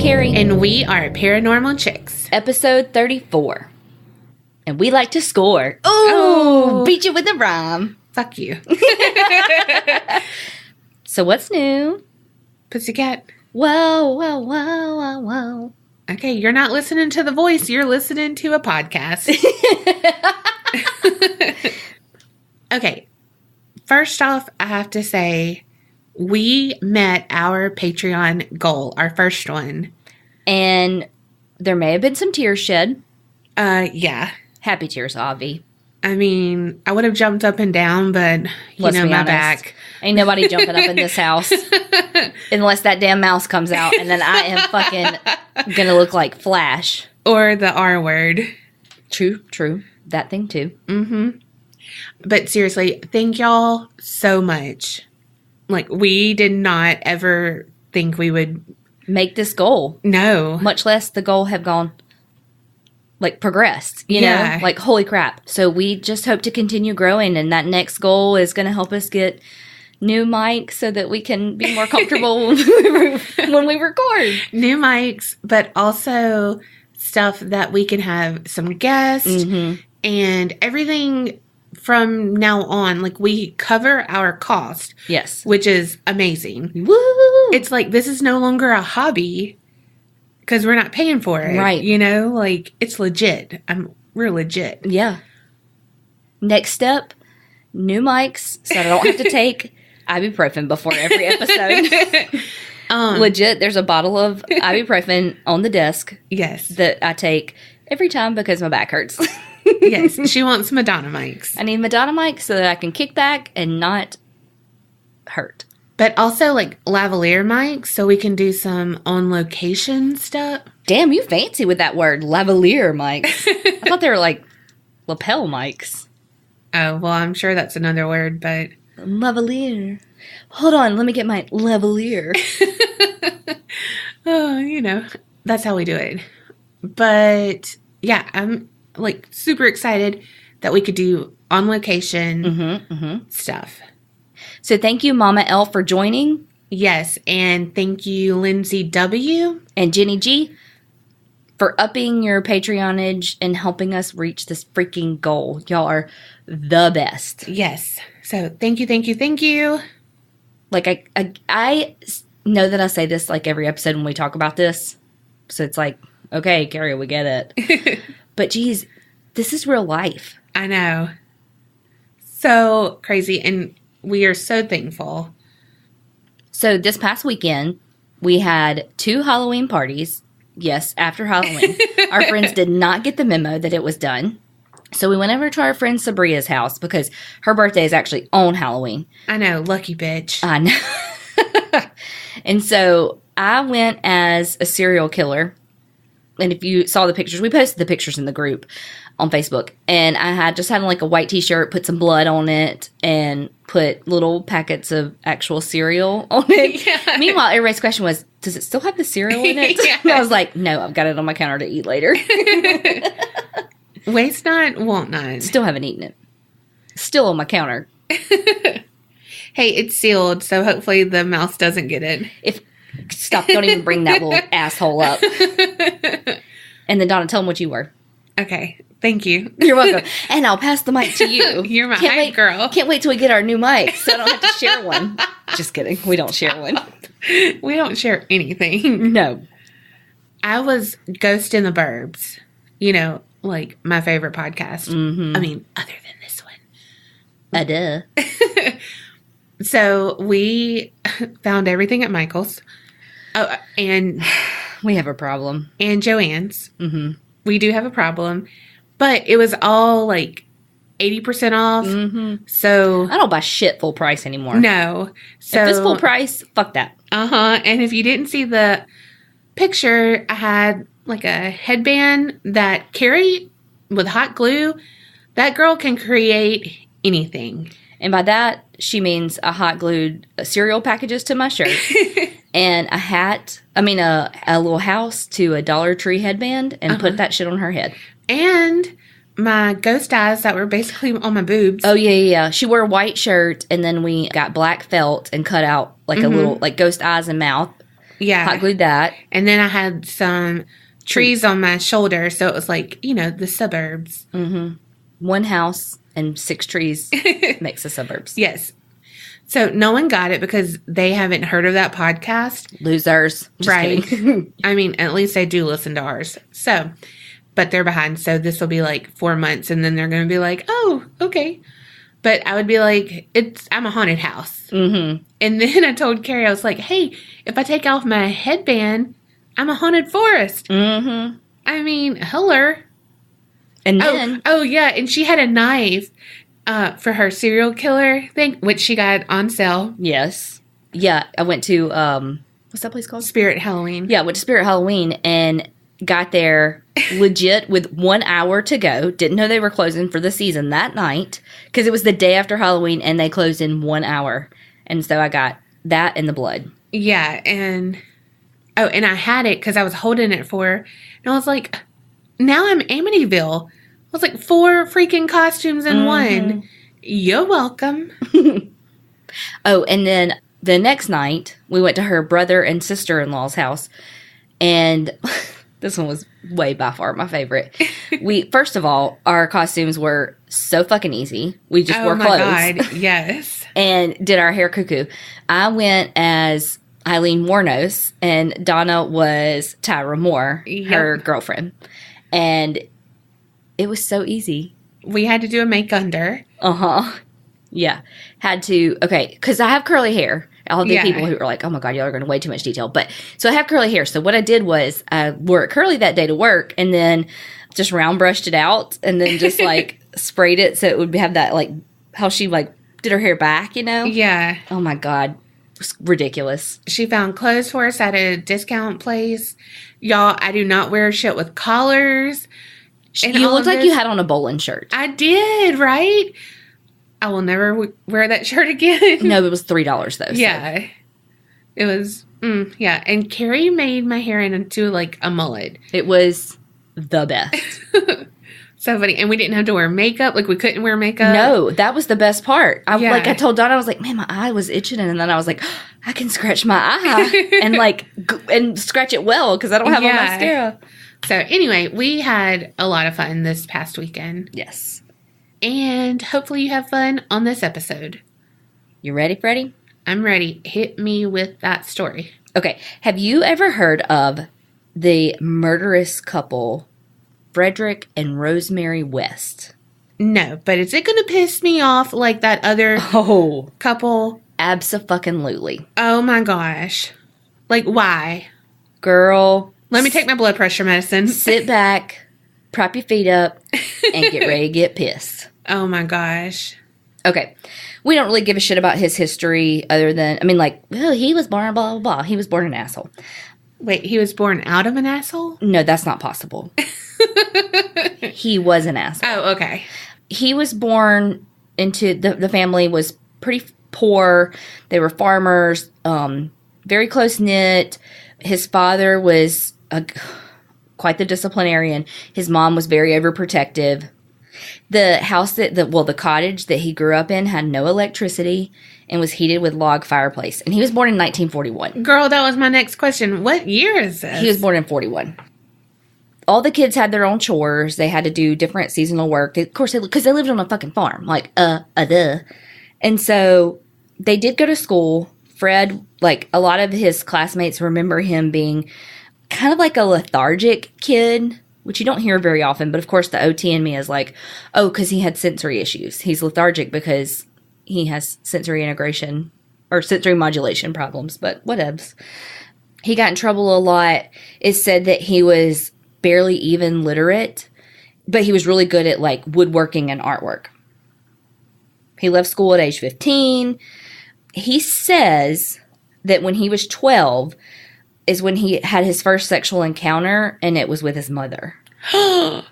Kerri. And we are Paranormal Chicks. Episode 34. And we like to score. Ooh, Oh. beat you with a rhyme. Fuck you. So what's new? Pussycat. Whoa, whoa, whoa, whoa, whoa. Okay, you're not listening to the voice. You're listening to a podcast. Okay. First off, I have to say, we met our Patreon goal, our first one. And there may have been some tears shed. Yeah. Happy tears, Avi. I mean, I would have jumped up and down, but Let's my be honest. back. Ain't nobody jumping up in this house. Unless that damn mouse comes out. And then I am fucking gonna look like Flash. Or the R word. True. That thing too. Mm-hmm. But seriously, thank y'all so much. Like, we did not ever think we would. Make this goal. No. Much less the goal have gone, like, progressed, you Yeah. know? Like, holy crap. So we just hope to continue growing, and that next goal is going to help us get new mics so that we can be more comfortable when we record. New mics, but also stuff that we can have some guests Mm-hmm. and everything from now on. Like, we cover our cost, Yes. which is amazing. Woo! It's like, this is no longer a hobby because we're not paying for it. Right. You know, like, it's legit. We're legit. Yeah. Next step, new mics so I don't have to take ibuprofen before every episode. Legit, there's a bottle of ibuprofen on the desk Yes. that I take every time because my back hurts. Yes. She wants Madonna mics. I need Madonna mic so that I can kick back and not hurt. But also, like, lavalier mics so we can do some on-location stuff. Damn, you fancy with that word, lavalier mics. I thought they were like lapel mics. Oh, well, I'm sure that's another word, but... Lavalier. Hold on, let me get my lavalier. Oh, you know, that's how we do it. But, yeah, I'm, like, super excited that we could do on-location stuff. So thank you, Mama L, for joining. Yes, and thank you, Lindsay W. And Jenny G for upping your Patreonage and helping us reach this freaking goal. Y'all are the best. Yes. So, thank you. Like, I know that I say this, like, every episode when we talk about this. So it's like, okay, Kerri, we get it. But, geez, this is real life. I know. So crazy, and we are so thankful. So this past weekend, we had 2 Halloween parties. Yes, after Halloween. Our friends did not get the memo that it was done. So we went over to our friend Sabria's house because her birthday is actually on Halloween. I know, lucky bitch. I know. And so I went as a serial killer. And if you saw the pictures, we posted the pictures in the group on Facebook. And I had just had like a white t-shirt, put some blood on it, and put little packets of actual cereal on it. Yeah. Meanwhile, everybody's question was, does it still have the cereal in it? Yeah. And I was like, no, I've got it on my counter to eat later. Waste not, want not. Still haven't eaten it. Still on my counter. Hey, it's sealed, so hopefully the mouse doesn't get it. Stop, don't even bring that little asshole up. And then Donna, tell them what you were. Okay, thank you. You're welcome. And I'll pass the mic to you. You're my hype girl. Can't wait till we get our new mic so I don't have to share one. Just kidding. We don't share one. We don't share anything. No. I was Ghost in the Burbs. You know, like my favorite podcast. Mm-hmm. I mean, other than this one. Duh. So we found everything at Michael's. Oh, and We have a problem. and Joanne's. Mm-hmm. We do have a problem, but it was all like 80% off. Mm-hmm. So I don't buy shit full price anymore. no. So If it's full price, fuck that. And if you didn't see the picture, I had like a headband that Kerri with hot glue. That girl can create anything. And by that, she means I hot glued cereal packages to my shirt and a hat. I mean, a little house to a Dollar Tree headband and put that shit on her head. And my ghost eyes that were basically on my boobs. Oh, yeah. She wore a white shirt and then we got black felt and cut out like a little, like ghost eyes and mouth. Yeah. Hot glued that. And then I had some trees on my shoulder. So it was like, the suburbs. Mm-hmm. One house and 6 trees makes the suburbs. Yes. So no one got it because they haven't heard of that podcast. Losers. Just right. kidding. I mean, at least they do listen to ours. So, but they're behind. So this will be like 4 months and then they're going to be like, oh, okay. But I would be like, I'm a haunted house. Mm-hmm. And then I told Kerri, I was like, hey, if I take off my headband, I'm a haunted forest. Mm-hmm. I mean, hello. And then... Oh, yeah. And she had a knife for her serial killer thing, which she got on sale. Yes. Yeah, I went to, what's that place called? Spirit Halloween. Yeah, I went to Spirit Halloween and got there legit with 1 hour to go. Didn't know they were closing for the season that night because it was the day after Halloween and they closed in 1 hour. And so I got that and the blood. Yeah, and I had it because I was holding it for her. And I was like, now I'm Amityville. I was like, 4 freaking costumes in one. You're welcome. Oh, and then the next night, we went to her brother and sister-in-law's house. And this one was way by far my favorite. First of all, our costumes were so fucking easy. We just wore clothes. Oh my God, yes. And did our hair cuckoo. I went as Eileen Warnos, and Donna was Tyra Moore, her girlfriend. And it was so easy. We had to do a make under. Uh-huh. Yeah. Had to, okay, because I have curly hair. All the people who are like, oh my God, y'all are going to way too much detail. But, so I have curly hair. So what I did was I wore it curly that day to work and then just round brushed it out and then just like sprayed it so it would have that like, how she like did her hair back, Yeah. Oh my God. It was ridiculous. She found clothes for us at a discount place. Y'all, I do not wear shit with collars. You looked like you had on a bowling shirt. I did, right? I will never wear that shirt again. No, it was $3 though. Yeah. So. It was, yeah. And Kerri made my hair into like a mullet. It was the best. So funny. And we didn't have to wear makeup. Like we couldn't wear makeup. No, that was the best part. I told Donna, I was like, man, my eye was itching. And then I was like, oh, I can scratch my eye and and scratch it well because I don't have on mascara. So anyway, we had a lot of fun this past weekend. Yes. And hopefully you have fun on this episode. You ready, Freddie? I'm ready. Hit me with that story. Okay. Have you ever heard of the murderous couple, Fred and Rosemary West? No, but is it going to piss me off like that other couple? Abso-fucking-lutely. Oh my gosh. Like, why? Girl. Let me take my blood pressure medicine. Sit back, prop your feet up, and get ready to get pissed. Oh my gosh. Okay. We don't really give a shit about his history other than, he was born blah, blah, blah. He was born an asshole. Wait, he was born out of an asshole? No, that's not possible. He was an asshole. Oh, okay. He was born into, the family was pretty poor. They were farmers, very close-knit. His father was quite the disciplinarian. His mom was very overprotective. The cottage that he grew up in had no electricity and was heated with log fireplace. And he was born in 1941. Girl, that was my next question. What year is this? He was born in 41. All the kids had their own chores. They had to do different seasonal work. Of course, because they lived on a fucking farm. Duh. And so they did go to school. Fred, a lot of his classmates remember him being kind of like a lethargic kid, which you don't hear very often. But of course, the OT in me is like, oh, because he had sensory issues. He's lethargic because he has sensory integration or sensory modulation problems, but whatevs. He got in trouble a lot. It's said that he was barely even literate, but he was really good at woodworking and artwork. He left school at age 15. He says that when he was 12 is when he had his first sexual encounter, and it was with his mother. And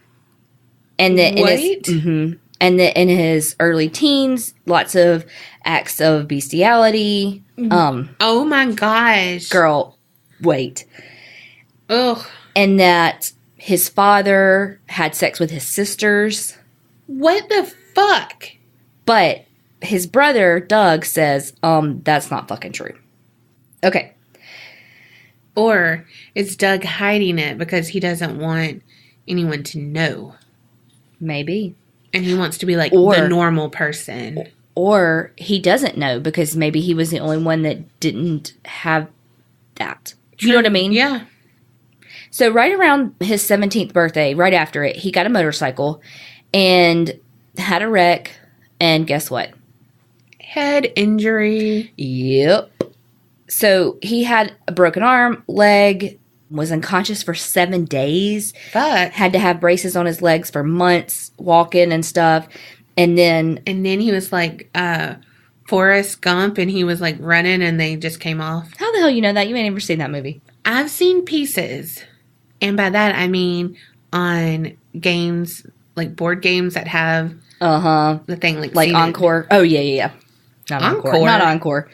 that in his early teens, lots of acts of bestiality. Oh my gosh. Girl, wait. Ugh. And that his father had sex with his sisters. What the fuck? But his brother, Doug, says, that's not fucking true. Okay. Or is Doug hiding it because he doesn't want anyone to know? Maybe. And he wants to be like the normal person. Or he doesn't know because maybe he was the only one that didn't have that. You know what I mean? Yeah. So right around his 17th birthday, right after it, he got a motorcycle and had a wreck. And guess what? Head injury. Yep. So he had a broken arm, leg, was unconscious for 7 days. Fuck. Had to have braces on his legs for months, walking and stuff. And then he was like Forrest Gump, and he was like running, and they just came off. How the hell you know that? You ain't never seen that movie. I've seen pieces. And by that, I mean on games, like board games that have the thing like Encore. Oh, yeah. Not Encore.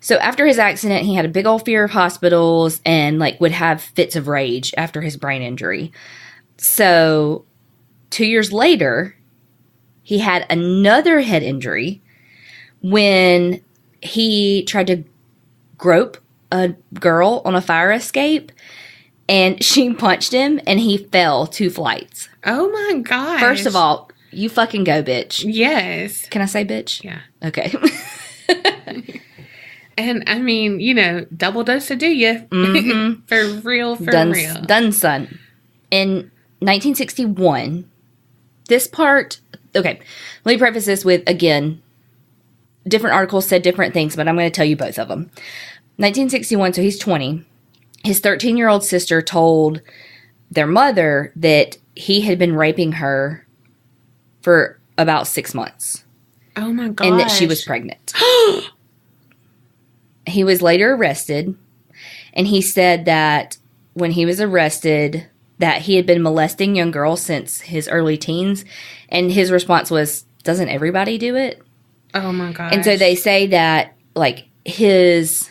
So after his accident, he had a big old fear of hospitals and like would have fits of rage after his brain injury. So 2 years later, he had another head injury when he tried to grope a girl on a fire escape, and she punched him and he fell 2 flights. Oh my gosh. First of all, you fucking go, bitch. Yes. Can I say bitch? Yeah. Okay. And I mean, you know, double dose to do you. Mm-hmm. For real. Done, son. In 1961, this part, okay, let me preface this with, again, different articles said different things, but I'm going to tell you both of them. 1961, so he's 20. His 13-year-old sister told their mother that he had been raping her for about 6 months. Oh my gosh. And that she was pregnant. He was later arrested, and he said that when he was arrested, that he had been molesting young girls since his early teens, and his response was, doesn't everybody do it? Oh my gosh. And so they say that, like, his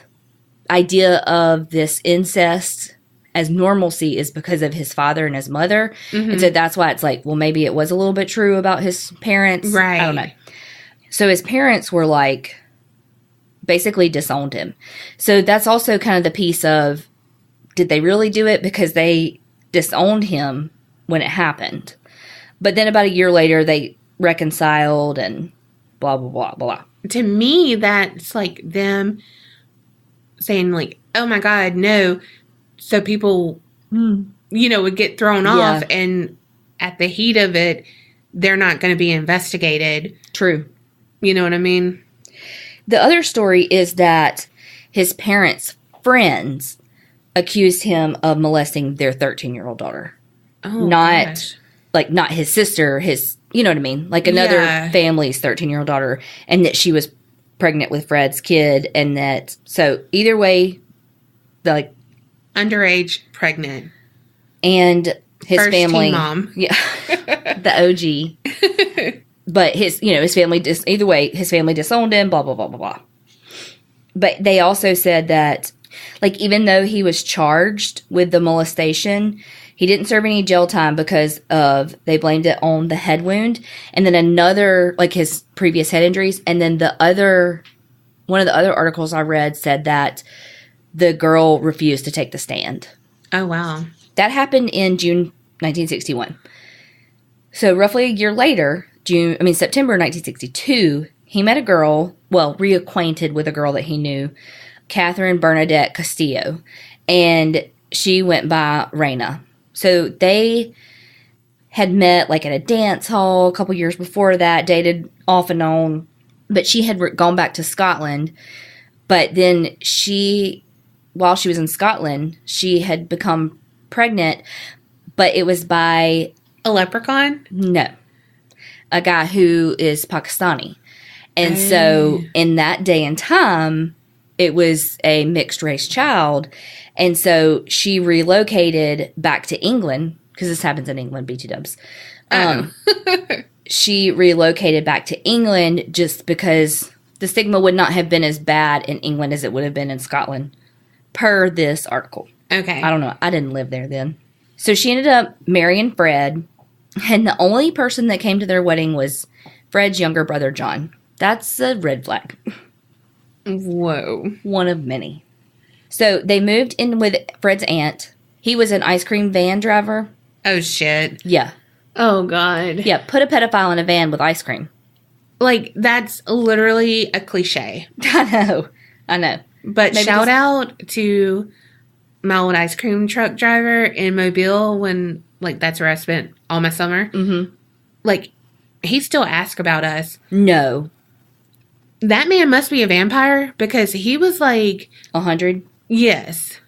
idea of this incest as normalcy is because of his father and his mother. Mm-hmm. And so that's why it's like, well, maybe it was a little bit true about his parents. Right. I don't know. So his parents were like, basically disowned him. So that's also kind of the piece of, did they really do it because they disowned him when it happened? But then about a year later, they reconciled and blah, blah, blah, blah. To me, that's like them saying like, oh my God, no. So people, you know, would get thrown off, and at the heat of it, they're not going to be investigated. True. You know what I mean? The other story is that his parents' friends accused him of molesting their 13-year-old daughter. Oh, not his sister, you know what I mean? Like another family's 13-year-old daughter, and that she was pregnant with Fred's kid, and that, so either way, like, underage pregnant. And his First family. Teen mom. Yeah. The OG. But his family, either way, his family disowned him, blah, blah, blah, blah, blah. But they also said that, like, even though he was charged with the molestation, he didn't serve any jail time because they blamed it on the head wound. And then another, like, his previous head injuries. And then one of the other articles I read said that the girl refused to take the stand. Oh, wow. That happened in June 1961. So roughly a year later, September 1962, he met a girl, reacquainted with a girl that he knew, Catherine Bernadette Castillo, and she went by Raina. So they had met like at a dance hall a couple years before that, dated off and on, but she had gone back to Scotland. But then while she was in Scotland, she had become pregnant, but it was by... A leprechaun? No. A guy who is Pakistani. And so in that day and time, it was a mixed race child. And so she relocated back to England, because this happens in England, BT dubs. She relocated back to England just because the stigma would not have been as bad in England as it would have been in Scotland, per this article. Okay. I don't know. I didn't live there then. So she ended up marrying Fred, and the only person that came to their wedding was Fred's younger brother, John. That's a red flag. Whoa. One of many. So they moved in with Fred's aunt. He was an ice cream van driver. Oh, shit. Yeah. Oh, God. Yeah, put a pedophile in a van with ice cream. Like, that's literally a cliche. I know. But Maybe shout out to my old ice cream truck driver in Mobile when, like, that's where I spent all my summer. Mm-hmm. Like, he still asks about us. No. That man must be a vampire because he was like... 100? Yes.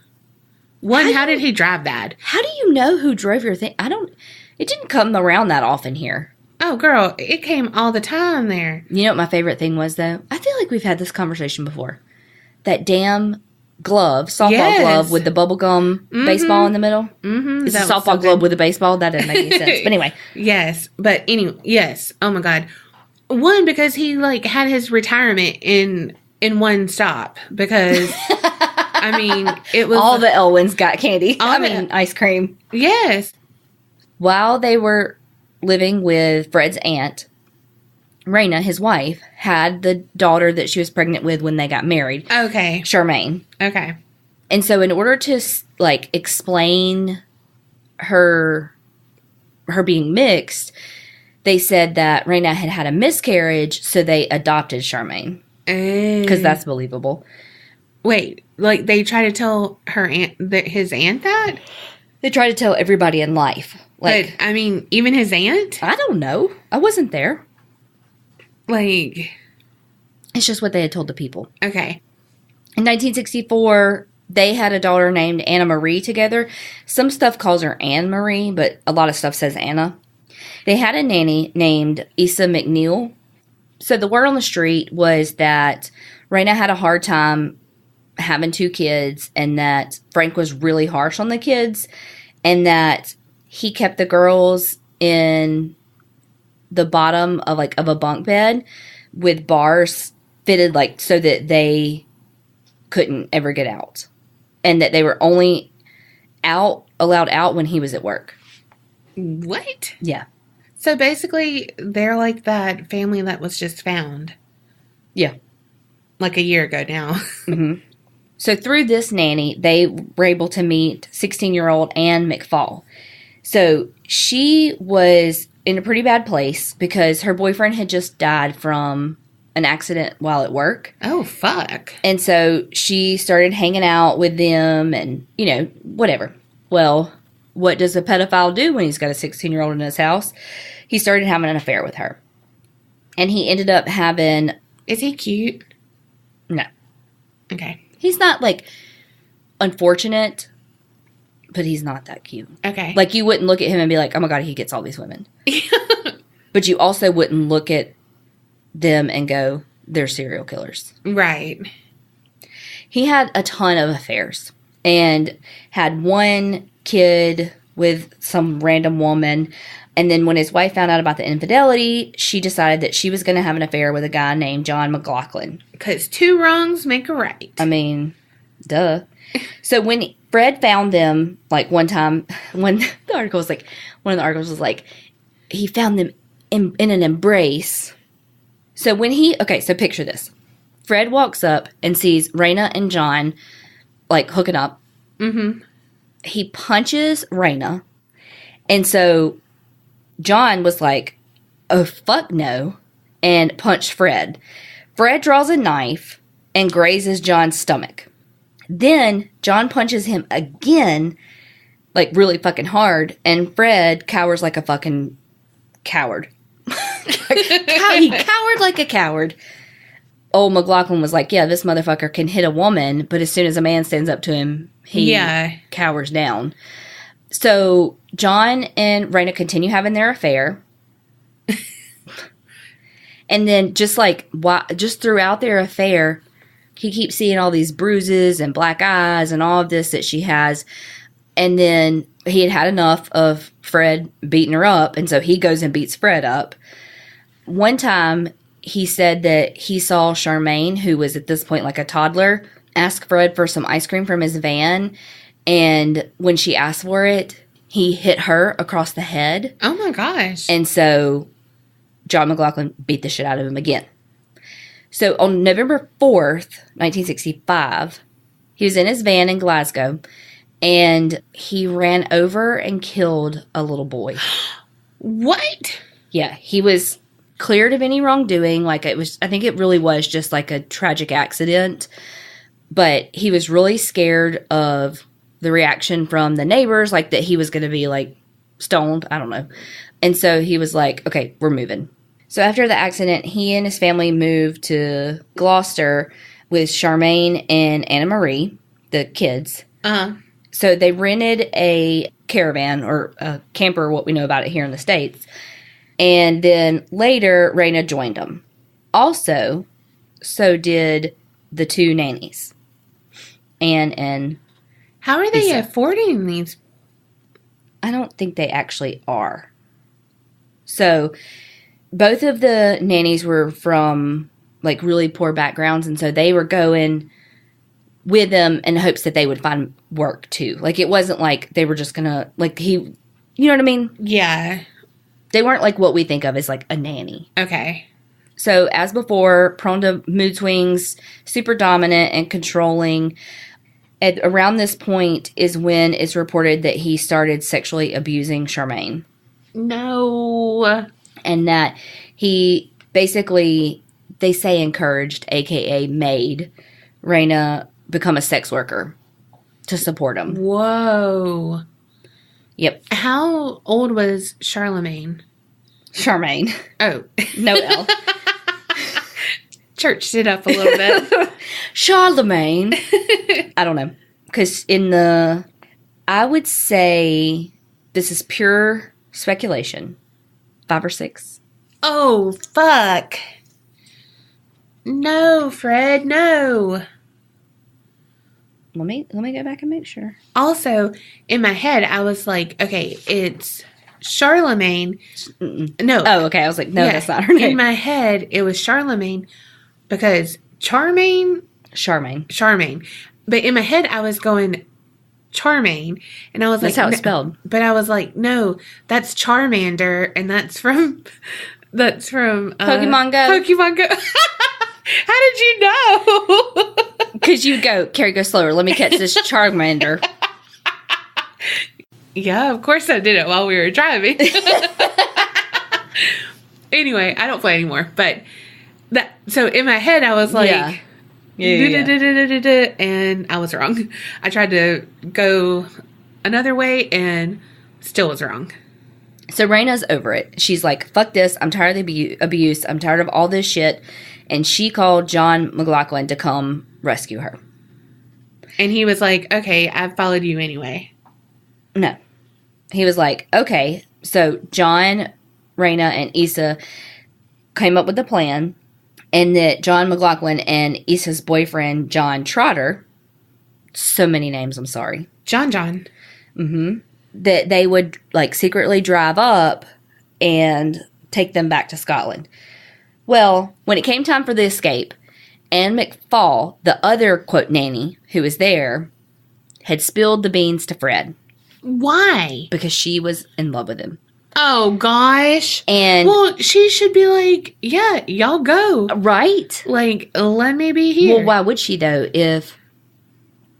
How did he drive that? How do you know who drove your thing? It didn't come around that often here. Oh, girl, it came all the time there. You know what my favorite thing was, though? I feel like we've had this conversation before. That damn glove, softball glove with the bubblegum baseball in the middle. Mm-hmm. It's a softball glove with a baseball. That doesn't make any sense. But anyway. Yes. But anyway, yes. Oh, my God. One, because he, like, had his retirement in one stop. Because, I mean, it was... All the Elwins got candy. Ice cream. Yes. While they were living with Fred's aunt, Raina, his wife, had the daughter that she was pregnant with when they got married. Okay. Charmaine. Okay. And so in order to, like, explain her being mixed, they said that Raina had a miscarriage, so they adopted Charmaine. Because that's believable. Wait, like, they try to tell his aunt that? They try to tell everybody in life. Like, but, I mean, even his aunt? I don't know. I wasn't there. Like... It's just what they had told the people. Okay. In 1964, they had a daughter named Anna Marie together. Some stuff calls her Anne Marie, but a lot of stuff says Anna. They had a nanny named Issa McNeil. So the word on the street was that Raina had a hard time having 2 kids and that Frank was really harsh on the kids and that he kept the girls in the bottom of a bunk bed with bars fitted like so that they couldn't ever get out and that they were only allowed out when he was at work. What? Yeah. So basically they're like that family that was just found. Yeah. Like a year ago now. Mm-hmm. So through this nanny, they were able to meet 16-year-old Anne McFall. So she was in a pretty bad place because her boyfriend had just died from an accident while at work. Oh, fuck. And so she started hanging out with them and, whatever. Well, what does a pedophile do when he's got a 16-year-old in his house? He started having an affair with her. And he ended up having... Is he cute? No. Okay. He's not, unfortunate, but he's not that cute. Okay. Like, you wouldn't look at him and be like, oh my God, he gets all these women. But you also wouldn't look at them and go, they're serial killers. Right. He had a ton of affairs and had one kid with some random woman. And then when his wife found out about the infidelity, she decided that she was going to have an affair with a guy named John McLaughlin. Because 2 wrongs make a right. I mean, duh. So when Fred found them, one time, when the article was one of the articles was he found them in an embrace. So so picture this. Fred walks up and sees Raina and John, hooking up. Mm-hmm. He punches Raina. And so John was like, oh, fuck no, and punched Fred. Fred draws a knife and grazes John's stomach. Then John punches him again, really fucking hard, and Fred cowers like a fucking coward. He cowered like a coward. Old McLaughlin was like, yeah, this motherfucker can hit a woman, but as soon as a man stands up to him, he cowers down. So John and Raina continue having their affair. And then just throughout their affair, he keeps seeing all these bruises and black eyes and all of this that she has. And then he had enough of Fred beating her up. And so he goes and beats Fred up. One time he said that he saw Charmaine, who was at this point a toddler, ask Fred for some ice cream from his van. And when she asked for it, he hit her across the head. Oh my gosh. And so John McLaughlin beat the shit out of him again. So on November 4th, 1965, He was in his van in Glasgow, and he ran over and killed a little boy. What? Yeah, he was cleared of any wrongdoing. Like, I think it really was just like a tragic accident. But he was really scared of the reaction from the neighbors, like that he was going to be like stoned. I don't know. And so he was like, okay, we're moving. So after the accident, he and his family moved to Gloucester with Charmaine and Anna Marie, the kids. So they rented a caravan or a camper, what we know about it here in the States. And then later, Raina joined them. Also, so did the two nannies. Anne and how are they Lisa. affording these? I don't think they actually are. So both of the nannies were from like really poor backgrounds, and so they were going with them in hopes that they would find work too. Like, it wasn't like they were just gonna, like, you know what I mean? Yeah. They weren't like what we think of as like a nanny. Okay. So as before, prone to mood swings, super dominant and controlling. At around this point is when it's reported that he started sexually abusing Charmaine. No. And that he basically, they say encouraged, aka made, Raina become a sex worker to support him. Whoa. Yep. How old was Charlemagne? Charmaine. Oh. No L. Churched it up a little bit. Charlemagne. I don't know. Because I would say, this is pure speculation, 5 or 6. Oh, fuck. No, Fred, no. Let me go back and make sure. Also, in my head, I was like, okay, it's Charlemagne. Mm-mm. No. Oh, okay. I was like, no, Yeah, that's not her name. in my head, it was Charlemagne because Charmaine. But in my head, I was going Charmaine, and I was That's like, how it's spelled. But I was like, no, that's Charmander, and that's from Pokemon Go. Pokemon Go. How did you know? Because you go, Kerri, go slower. Let me catch this Charmander. Yeah, of course I did it while we were driving. Anyway, I don't play anymore. But so in my head, I was like, Yeah. and I was wrong. I tried to go another way and still was wrong. So Raina's over it. She's like, fuck this. I'm tired of the abuse. I'm tired of all this shit. And she called John McLaughlin to come rescue her. And he was like, okay, I've followed you anyway. No. He was like, okay. So John, Raina, and Issa came up with a plan. And that John McLaughlin and Issa's boyfriend, John Trotter, so many names, I'm sorry. John. Mm-hmm. That they would, like, secretly drive up and take them back to Scotland. Well, when it came time for the escape, Anne McFall, the other, quote, nanny who was there, had spilled the beans to Fred. Why? Because she was in love with him. Oh, gosh. And well, she should be like, yeah, y'all go. Right? Like, let me be here. Well, why would she, though, if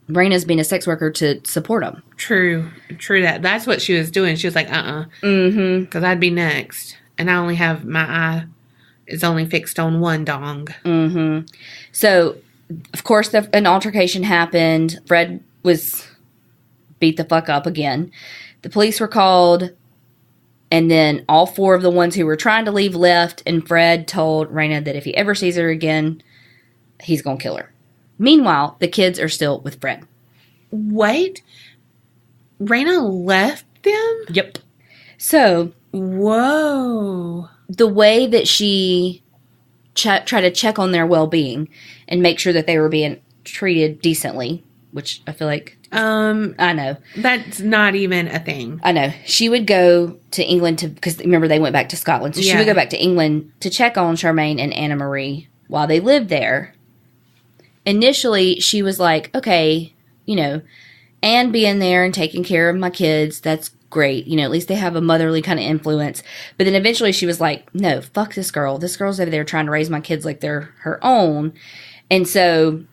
Raina's being a sex worker to support him? True that. That's what she was doing. She was like, Mm-hmm. because I'd be next. And I only have my eye is only fixed on one dong. Mm-hmm. So, of course, an altercation happened. Fred was beat the fuck up again. The police were called, and then all 4 of the ones who were trying to leave left, and Fred told Raina that if he ever sees her again, he's going to kill her. Meanwhile, the kids are still with Fred. Wait? Raina left them? Yep. So, whoa. The way that she tried to check on their well-being and make sure that they were being treated decently, which I feel like, I know. That's not even a thing. I know. She would go to England because remember they went back to Scotland. So she would go back to England to check on Charmaine and Anna Marie while they lived there. Initially, she was like, okay, Anne being there and taking care of my kids, that's great. At least they have a motherly kind of influence. But then eventually she was like, no, fuck this girl. This girl's over there trying to raise my kids like they're her own. And so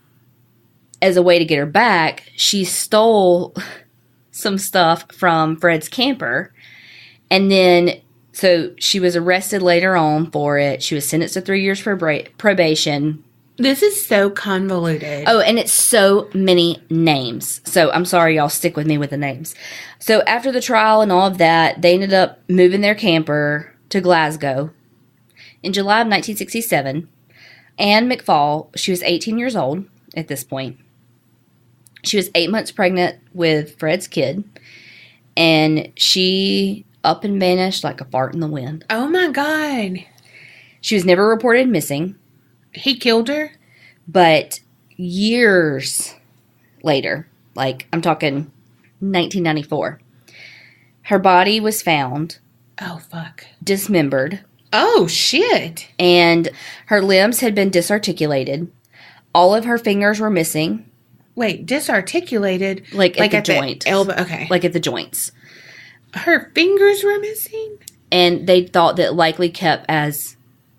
as a way to get her back, she stole some stuff from Fred's camper. And then, so she was arrested later on for it. She was sentenced to 3 years for probation. This is so convoluted. Oh, and it's so many names. So I'm sorry, y'all, stick with me with the names. So after the trial and all of that, they ended up moving their camper to Glasgow. In July of 1967, Anne McFall, she was 18 years old at this point. She was 8 months pregnant with Fred's kid. And she up and vanished like a fart in the wind. Oh my God. She was never reported missing. He killed her? But years later, like I'm talking 1994, her body was found. Oh, fuck. Dismembered. Oh, shit. And her limbs had been disarticulated. All of her fingers were missing. Wait, disarticulated? Like at the joint. Elbow, okay. Like at the joints. Her fingers were missing? And they thought that likely kept as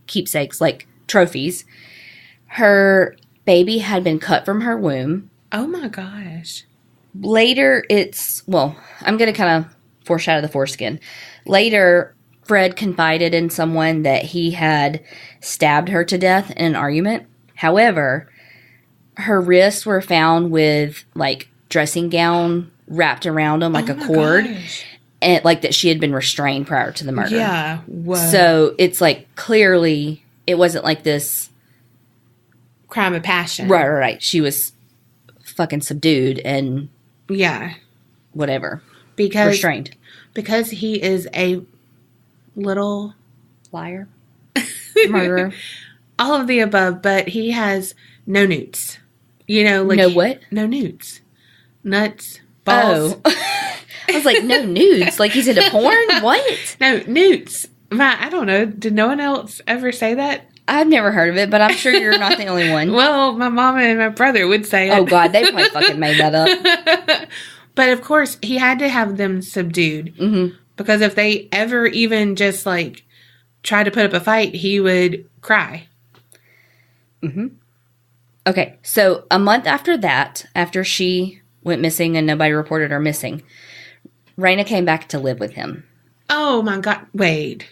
keepsakes, like trophies. Her baby had been cut from her womb. Oh my gosh. Later, I'm going to kind of foreshadow the foreskin. Later, Fred confided in someone that he had stabbed her to death in an argument. However, her wrists were found with, like, dressing gown wrapped around them like a cord. Gosh. And, like, that she had been restrained prior to the murder. Yeah. Whoa. So, it's, like, clearly, it wasn't like this crime of passion. Right. She was fucking subdued and yeah, whatever. Restrained. Because he is a little liar, murderer, all of the above, but he has no newts. You know, like no what? No newts, nuts, balls. Oh. I was like, no nudes. Like he's into porn. What? No newts. I don't know. Did no one else ever say that? I've never heard of it, but I'm sure you're not the only one. Well, my mama and my brother would say it. Oh, God, they probably fucking made that up. But, of course, he had to have them subdued. Mm-hmm. Because if they ever even just, like, try to put up a fight, he would cry. Mm-hmm. Okay, so a month after that, after she went missing and nobody reported her missing, Raina came back to live with him. Oh, my God. Wait.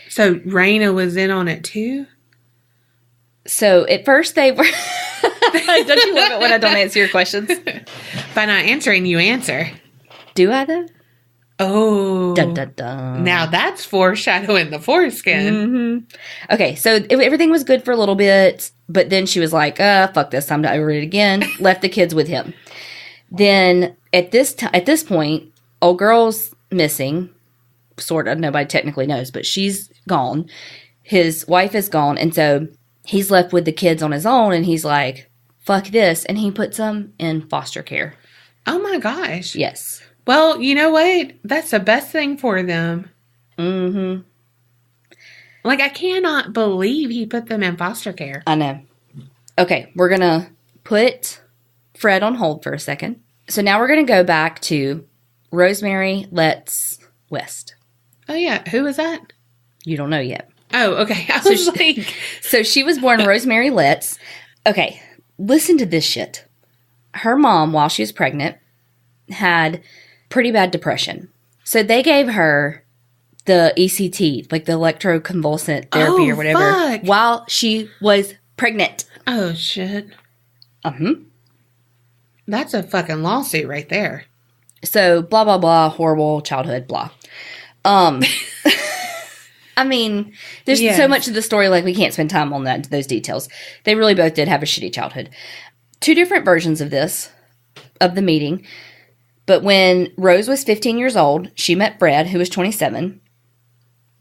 So, Raina was in on it, too? So, at first they were... Don't you love it when I don't answer your questions? By not answering, you answer. Do I, though? Oh. Dun, dun, dun. Now that's foreshadowing the foreskin. Mm-hmm. Okay, so everything was good for a little bit, but then she was like, fuck this, time to overread it again. Left the kids with him. Then, at this point, old girl's missing. Sort of. Nobody technically knows, but she's gone. His wife is gone, and so... he's left with the kids on his own, and he's like, fuck this. And he puts them in foster care. Oh, my gosh. Yes. Well, you know what? That's the best thing for them. Mm-hmm. Like, I cannot believe he put them in foster care. I know. Okay, we're going to put Fred on hold for a second. So now we're going to go back to Rosemary West. Oh, yeah. Who was that? You don't know yet. Oh, okay. I was like... So she was born Rosemary Letts. Okay, listen to this shit. Her mom, while she was pregnant, had pretty bad depression. So they gave her the ECT, like the electroconvulsant therapy or whatever, fuck. While she was pregnant. Oh, shit. Uh-huh. That's a fucking lawsuit right there. So, blah, blah, blah, horrible childhood, blah. I mean, there's so much of the story, like, we can't spend time on those details. They really both did have a shitty childhood. Two different versions of this, of the meeting. But when Rose was 15 years old, she met Fred, who was 27.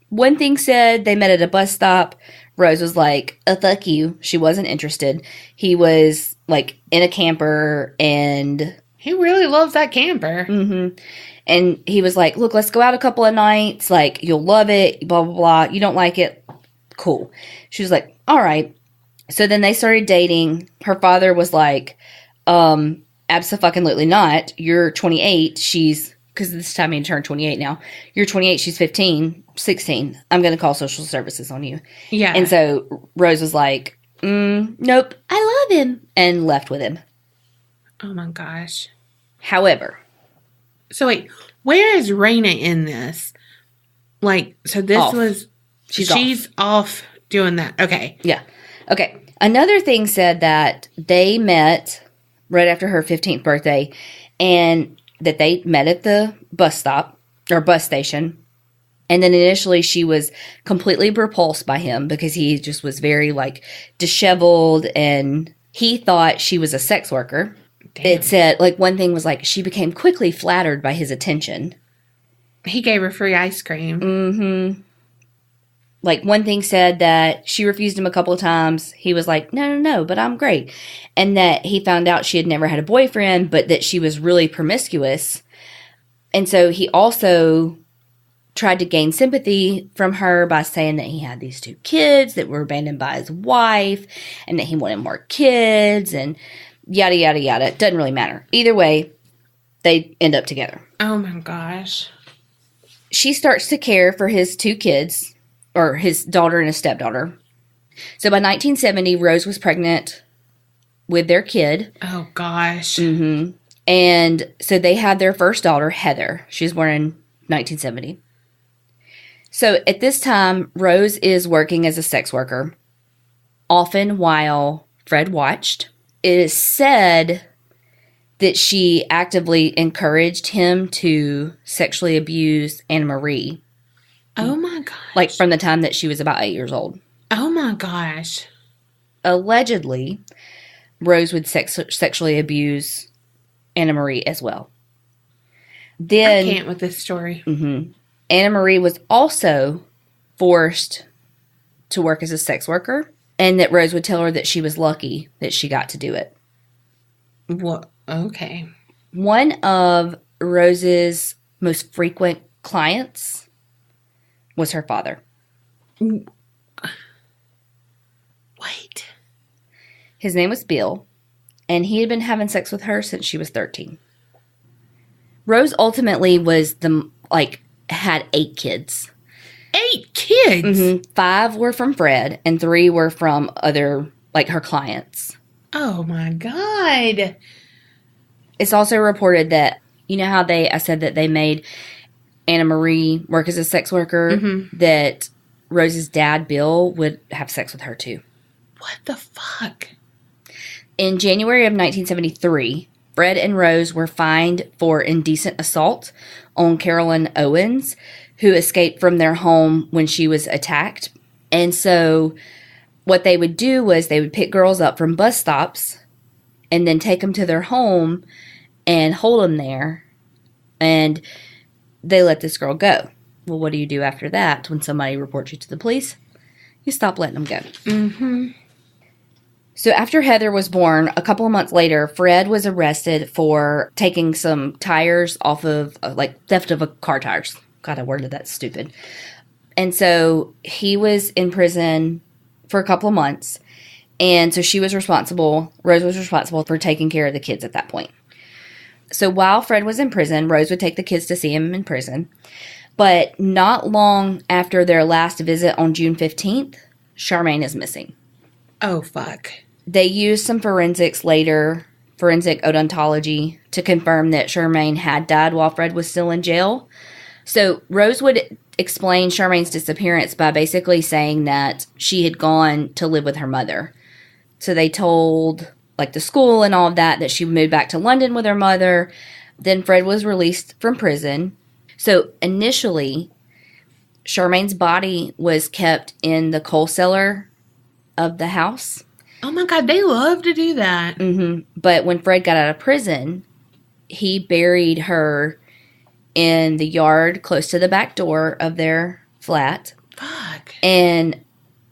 One thing said they met at a bus stop. Rose was like, fuck you. She wasn't interested. He was, like, in a camper, and... he really loves that camper. Mm-hmm. And he was like, look, let's go out a couple of nights. Like, you'll love it, blah, blah, blah. You don't like it? Cool. She was like, all right. So then they started dating. Her father was like, abso-fucking-lutely not. You're 28. Because this time he turned 28 now. You're 28. She's 15, 16. I'm going to call social services on you. Yeah. And so Rose was like, nope, I love him. And left with him. Oh my gosh. However. So wait, where is Raina in this? Like, so this Off. was... She's off doing that. Okay. Yeah. Okay. Another thing said that they met right after her 15th birthday and that they met at the bus stop or bus station. And then initially she was completely repulsed by him because he just was very like disheveled and he thought she was a sex worker. Damn. It said like one thing was like she became quickly flattered by his attention. He gave her free ice cream. Mm-hmm. Like, one thing said that she refused him a couple of times. He was like, no, but I'm great. And that he found out she had never had a boyfriend, but that she was really promiscuous. And so he also tried to gain sympathy from her by saying that he had these 2 kids that were abandoned by his wife and that he wanted more kids and yada, yada, yada. It doesn't really matter. Either way, they end up together. Oh, my gosh. She starts to care for his 2 kids. Or his daughter and his stepdaughter. So by 1970, Rose was pregnant with their kid. Oh, gosh. Mm-hmm. And so they had their first daughter, Heather. She was born in 1970. So at this time, Rose is working as a sex worker, often while Fred watched. It is said that she actively encouraged him to sexually abuse Anna Marie. Oh, my gosh. Like, from the time that she was about 8 years old. Oh, my gosh. Allegedly, Rose would sexually abuse Anna Marie as well. Then, I can't with this story. Mm-hmm, Anna Marie was also forced to work as a sex worker. And that Rose would tell her that she was lucky that she got to do it. What? Okay. One of Rose's most frequent clients was her father. Wait. His name was Bill, and he had been having sex with her since she was 13. Rose ultimately had 8 kids. 8 kids? Mm-hmm. 5 were from Fred, and 3 were from other, her clients. Oh, my God. It's also reported that, you know how I said that they made Anna Marie work as a sex worker, mm-hmm. that Rose's dad, Bill, would have sex with her too. What the fuck? In January of 1973, Fred and Rose were fined for indecent assault on Carolyn Owens, who escaped from their home when she was attacked. And so what they would do was they would pick girls up from bus stops and then take them to their home and hold them there. And they let this girl go. Well, what do you do after that when somebody reports you to the police? You stop letting them go. Mm-hmm. So after Heather was born, a couple of months later, Fred was arrested for taking some tires off of, theft of a car tires. God, I worded that stupid. And so he was in prison for a couple of months. And so Rose was responsible for taking care of the kids at that point. So while Fred was in prison, Rose would take the kids to see him in prison. But not long after their last visit on June 15th, Charmaine is missing. Oh, fuck. They used some forensic odontology, to confirm that Charmaine had died while Fred was still in jail. So Rose would explain Charmaine's disappearance by basically saying that she had gone to live with her mother. So they told the school and all of that she moved back to London with her mother. Then Fred was released from prison. So initially, Charmaine's body was kept in the coal cellar of the house. Oh my God, they love to do that. Mm-hmm. But when Fred got out of prison, he buried her in the yard close to the back door of their flat. Fuck. And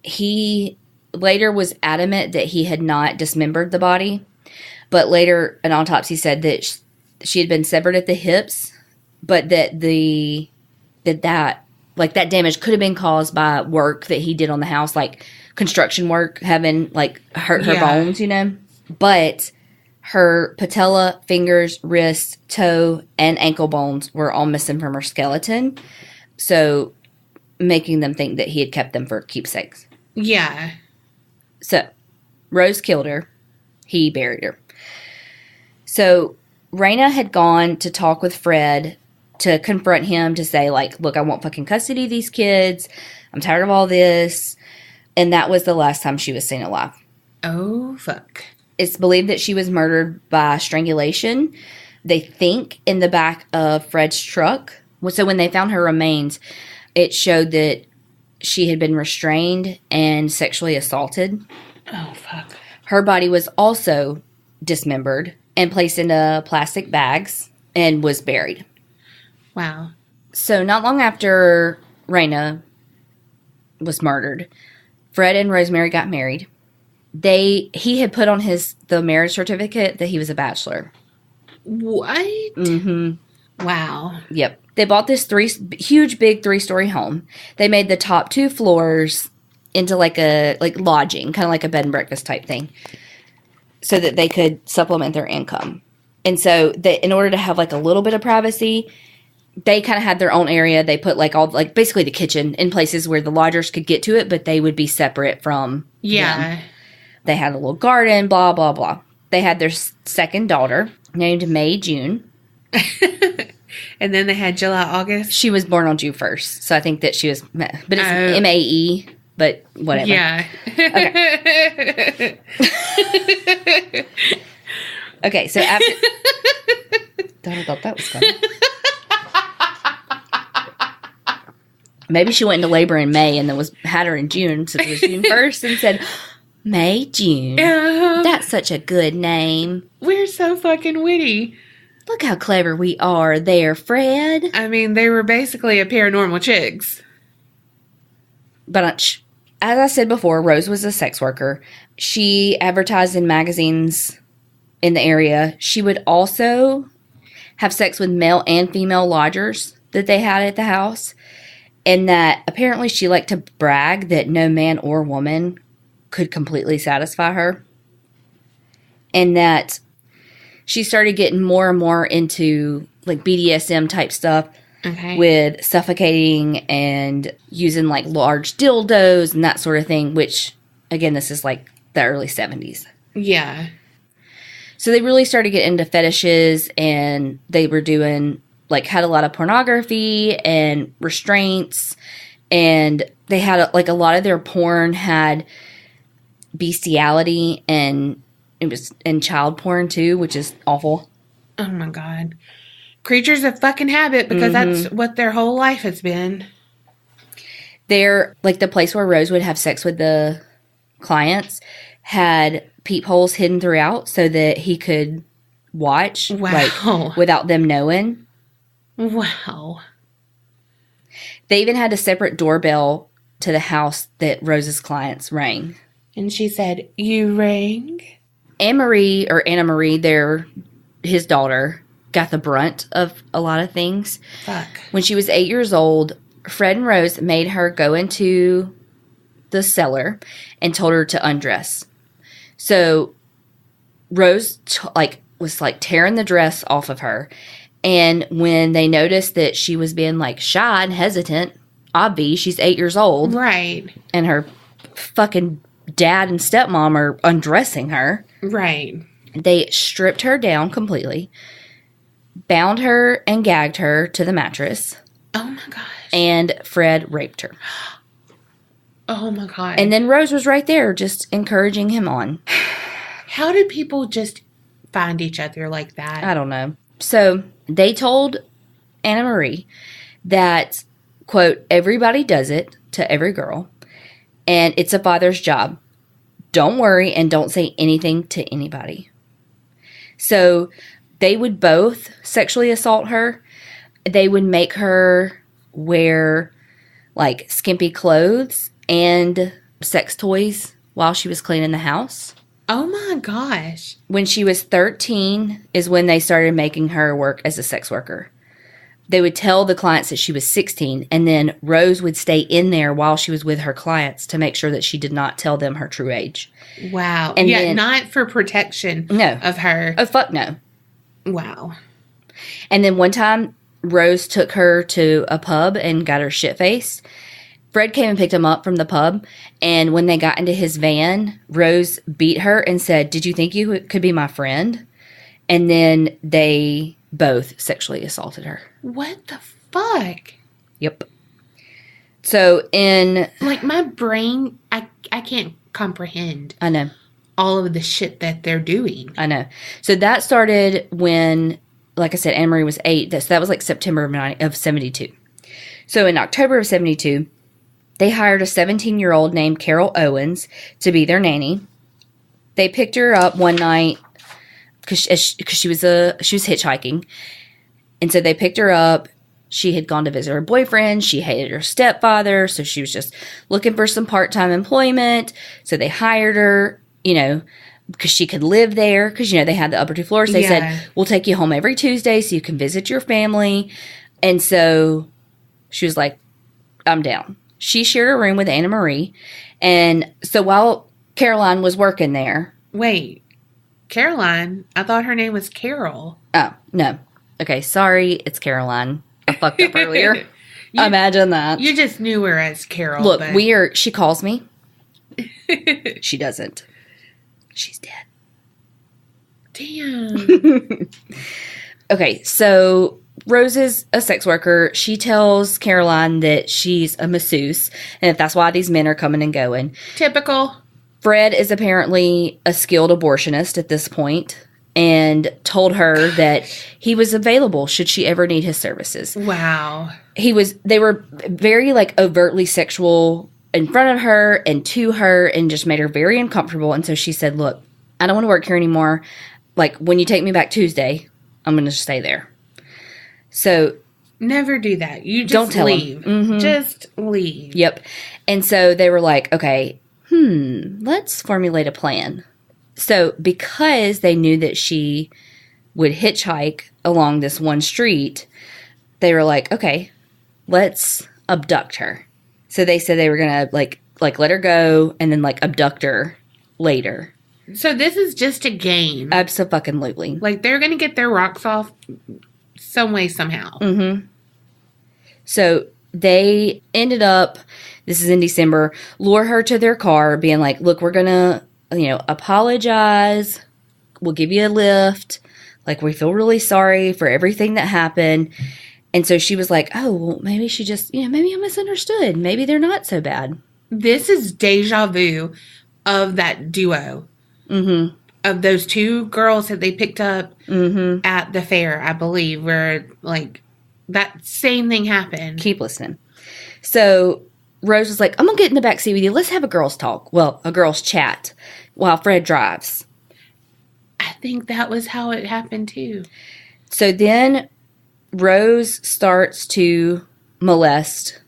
he later was adamant that he had not dismembered the body. But later, an autopsy said that she had been severed at the hips, but that that damage could have been caused by work that he did on the house, construction work, having hurt her bones, But her patella, fingers, wrists, toe, and ankle bones were all missing from her skeleton. So making them think that he had kept them for keepsakes. Yeah. So Rose killed her. He buried her. So Raina had gone to talk with Fred to confront him to say, like, look, I want fucking custody of these kids. I'm tired of all this. And that was the last time she was seen alive. Oh, fuck. It's believed that she was murdered by strangulation. They think in the back of Fred's truck. So when they found her remains, it showed that she had been restrained and sexually assaulted. Oh, fuck. Her body was also dismembered and placed into plastic bags and was buried. Wow. So not long after Raina was murdered, Fred and Rosemary got married. He had put on the marriage certificate that he was a bachelor. What? Mm-hmm. Wow. Yep. They bought this huge, big 3-story home. They made the top 2 floors into like lodging, kind of like a bed and breakfast type thing, so that they could supplement their income. And so in order to have like a little bit of privacy, they kind of had their own area. They put basically the kitchen in places where the lodgers could get to it, but they would be separate from them. They had a little garden, blah, blah, blah. They had their second daughter named May June. And then they had July, August. She was born on June 1st. So I think that she was, but it's M-A-E, but whatever. Yeah. Okay. Okay, so after... Donna thought that was funny. Maybe she went into labor in May and then had her in June, so it was June 1st, and said, May June. That's such a good name. We're so fucking witty. Look how clever we are there, Fred. I mean, they were basically a paranormal chicks. But as I said before, Rose was a sex worker. She advertised in magazines in the area. She would also have sex with male and female lodgers that they had at the house. And that apparently she liked to brag that no man or woman could completely satisfy her. And that she started getting more and more into like BDSM type stuff. Okay. With suffocating and using like large dildos and that sort of thing, which again, this is like the early 70s. Yeah. So they really started getting into fetishes, and they were doing had a lot of pornography and restraints, and they had a lot of their porn had bestiality, and it was in child porn too, which is awful. Oh my God. Creatures of fucking habit, because that's what their whole life has been. They're the place where Rose would have sex with the clients had peepholes hidden throughout so that he could watch without them knowing. Wow. They even had a separate doorbell to the house that Rose's clients rang. And she said, "You rang?" Anna Marie, his daughter, got the brunt of a lot of things. Fuck. When she was 8 years old, Fred and Rose made her go into the cellar and told her to undress. So Rose was tearing the dress off of her. And when they noticed that she was being shy and hesitant, obvi, she's 8 years old. Right. And her fucking dad and stepmom are undressing her. Right. They stripped her down completely, bound her and gagged her to the mattress. Oh my gosh. And Fred raped her. Oh my God. And then Rose was right there just encouraging him on. How did people just find each other like that? I don't know. So they told Anna Marie that, quote, everybody does it to every girl, and it's a father's job. Don't worry and don't say anything to anybody. So they would both sexually assault her. They would make her wear skimpy clothes and sex toys while she was cleaning the house. Oh my gosh. When she was 13 is when they started making her work as a sex worker. They would tell the clients that she was 16, and then Rose would stay in there while she was with her clients to make sure that she did not tell them her true age. Wow. And yeah, then, not for protection of her. Oh, fuck no. Wow. And then one time, Rose took her to a pub and got her shit-faced. Fred came and picked him up from the pub, and when they got into his van, Rose beat her and said, "Did you think you could be my friend?" And then they both sexually assaulted her. What the fuck? Yep. So like, my brain, I can't comprehend. I know. All of the shit that they're doing. I know. So that started when, like I said, Anna Marie was 8. So that was like September of 72. So in October of 72, they hired a 17-year-old named Carol Owens to be their nanny. They picked her up one night because she was hitchhiking. And so they picked her up. She had gone to visit her boyfriend. She hated her stepfather. So she was just looking for some part-time employment. So they hired her. Because she could live there. Because, they had the upper 2 floors. They said, we'll take you home every Tuesday so you can visit your family. And so she was like, I'm down. She shared a room with Anna Marie. And so while Caroline was working there. Wait. Caroline? I thought her name was Carol. Oh, no. Okay, sorry. It's Caroline. I fucked up earlier. Imagine that. You just knew her as Carol. Look, she calls me. She doesn't. She's dead. Damn. Okay, so Rose is a sex worker. She tells Caroline that she's a masseuse, and that's why these men are coming and going. Typical. Fred is apparently a skilled abortionist at this point, and told her that he was available should she ever need his services. Wow. They were very, overtly sexual in front of her and to her, and just made her very uncomfortable. And so she said, look, I don't want to work here anymore. When you take me back Tuesday, I'm going to stay there. So never do that. You just don't tell leave. Mm-hmm. Just leave. Yep. And so they were like, okay, let's formulate a plan. So because they knew that she would hitchhike along this one street, they were like, okay, let's abduct her. So they said they were going to let her go and then abduct her later. So this is just a game. Abso-fucking-lutely. They're going to get their rocks off some way, somehow. Mm-hmm. So they ended up, this is in December, lure her to their car, being like, look, we're going to, apologize. We'll give you a lift. We feel really sorry for everything that happened. And so she was like, oh, well, maybe she just, maybe I misunderstood. Maybe they're not so bad. This is deja vu of that duo. Mm-hmm. Of those two girls that they picked up at the fair, I believe, where, that same thing happened. Keep listening. So Rose was like, I'm going to get in the back seat with you. Let's have a girls' talk. Well, a girls' chat while Fred drives. I think that was how it happened, too. So then Rose starts to molest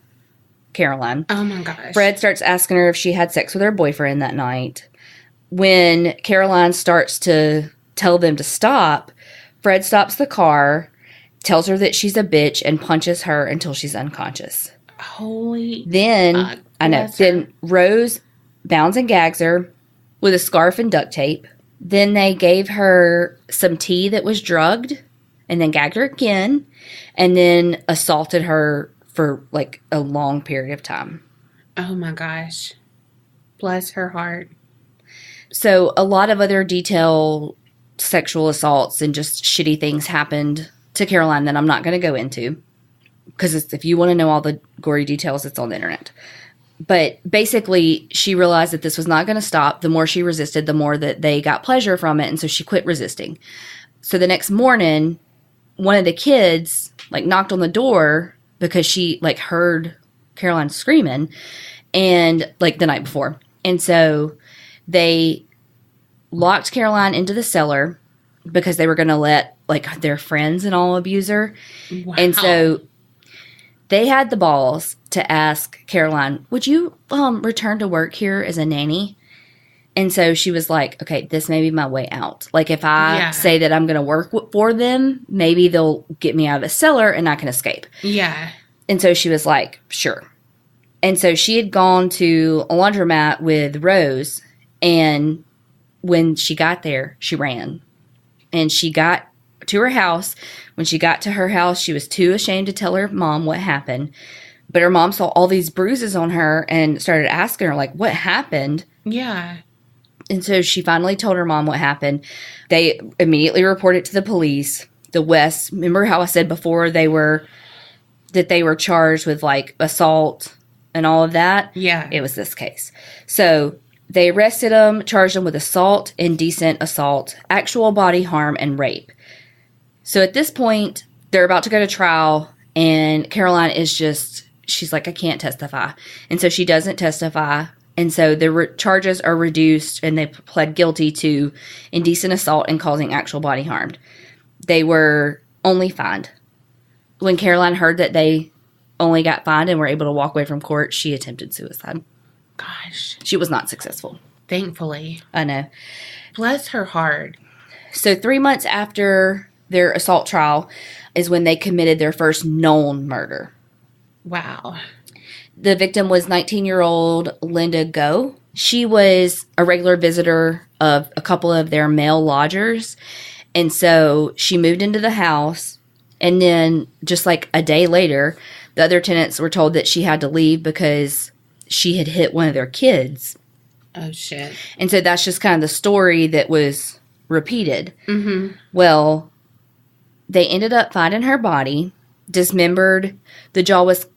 Caroline. Oh, my gosh. Fred starts asking her if she had sex with her boyfriend that night. When Caroline starts to tell them to stop, Fred stops the car, tells her that she's a bitch, and punches her until she's unconscious. Holy Then, fuck. I know, then Rose bounds and gags her with a scarf and duct tape. Then they gave her some tea that was drugged, and then gagged her again, and then assaulted her for a long period of time. Oh my gosh. Bless her heart. So a lot of other detailed sexual assaults and just shitty things happened to Caroline that I'm not going to go into. Because if you want to know all the gory details, it's on the internet. But basically, she realized that this was not going to stop. The more she resisted, the more that they got pleasure from it. And so she quit resisting. So the next morning, one of the kids knocked on the door because she heard Caroline screaming, and the night before. And so they locked Caroline into the cellar because they were going to let their friends and all abuse her. Wow. And so they had the balls to ask Caroline, would you return to work here as a nanny? And so she was like, okay, this may be my way out. If I say that I'm going to work for them, maybe they'll get me out of the cellar and I can escape. Yeah. And so she was like, sure. And so she had gone to a laundromat with Rose, and when she got there, she ran. And she got to her house. When she got to her house, she was too ashamed to tell her mom what happened. But her mom saw all these bruises on her and started asking her, what happened? Yeah. And so she finally told her mom what happened. They immediately reported to the police. The Wests, remember how I said before they were charged with like assault and all of that? Yeah. It was this case. So they arrested them, charged them with assault, indecent assault, actual body harm, and rape. So at this point, they're about to go to trial, and Caroline is she's like, I can't testify. And so she doesn't testify. And so the charges are reduced, and they pled guilty to indecent assault and causing actual body harm. They were only fined. When Caroline heard that they only got fined and were able to walk away from court, she attempted suicide. Gosh. She was not successful. Thankfully. I know. Bless her heart. So 3 months after their assault trial is when they committed their first known murder. Wow. The victim was 19-year-old Linda Go. She was a regular visitor of a couple of their male lodgers. And so she moved into the house. And then just like a day later, the other tenants were told that she had to leave because she had hit one of their kids. Oh, shit. And so that's just kind of the story that was repeated. Mm-hmm. Well, they ended up finding her body, dismembered. The jaw was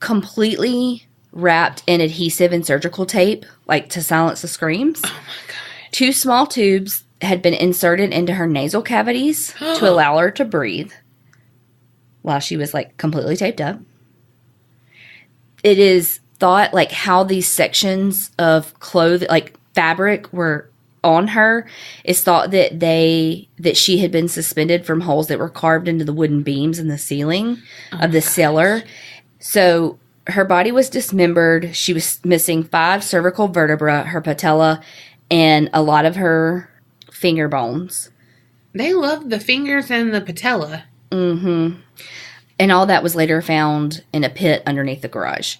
completely wrapped in adhesive and surgical tape, like to silence the screams. Oh, my God. 2 small tubes had been inserted into her nasal cavities to allow her to breathe while she was, like, completely taped up. It is thought, like, how these sections of clothing, like, fabric were on her is thought that she had been suspended from holes that were carved into the wooden beams in the ceiling of the cellar. So her body was dismembered. She was missing 5 cervical vertebrae, her patella, and a lot of her finger bones. They love the fingers and the patella. Mm-hmm. And all that was later found in a pit underneath the garage.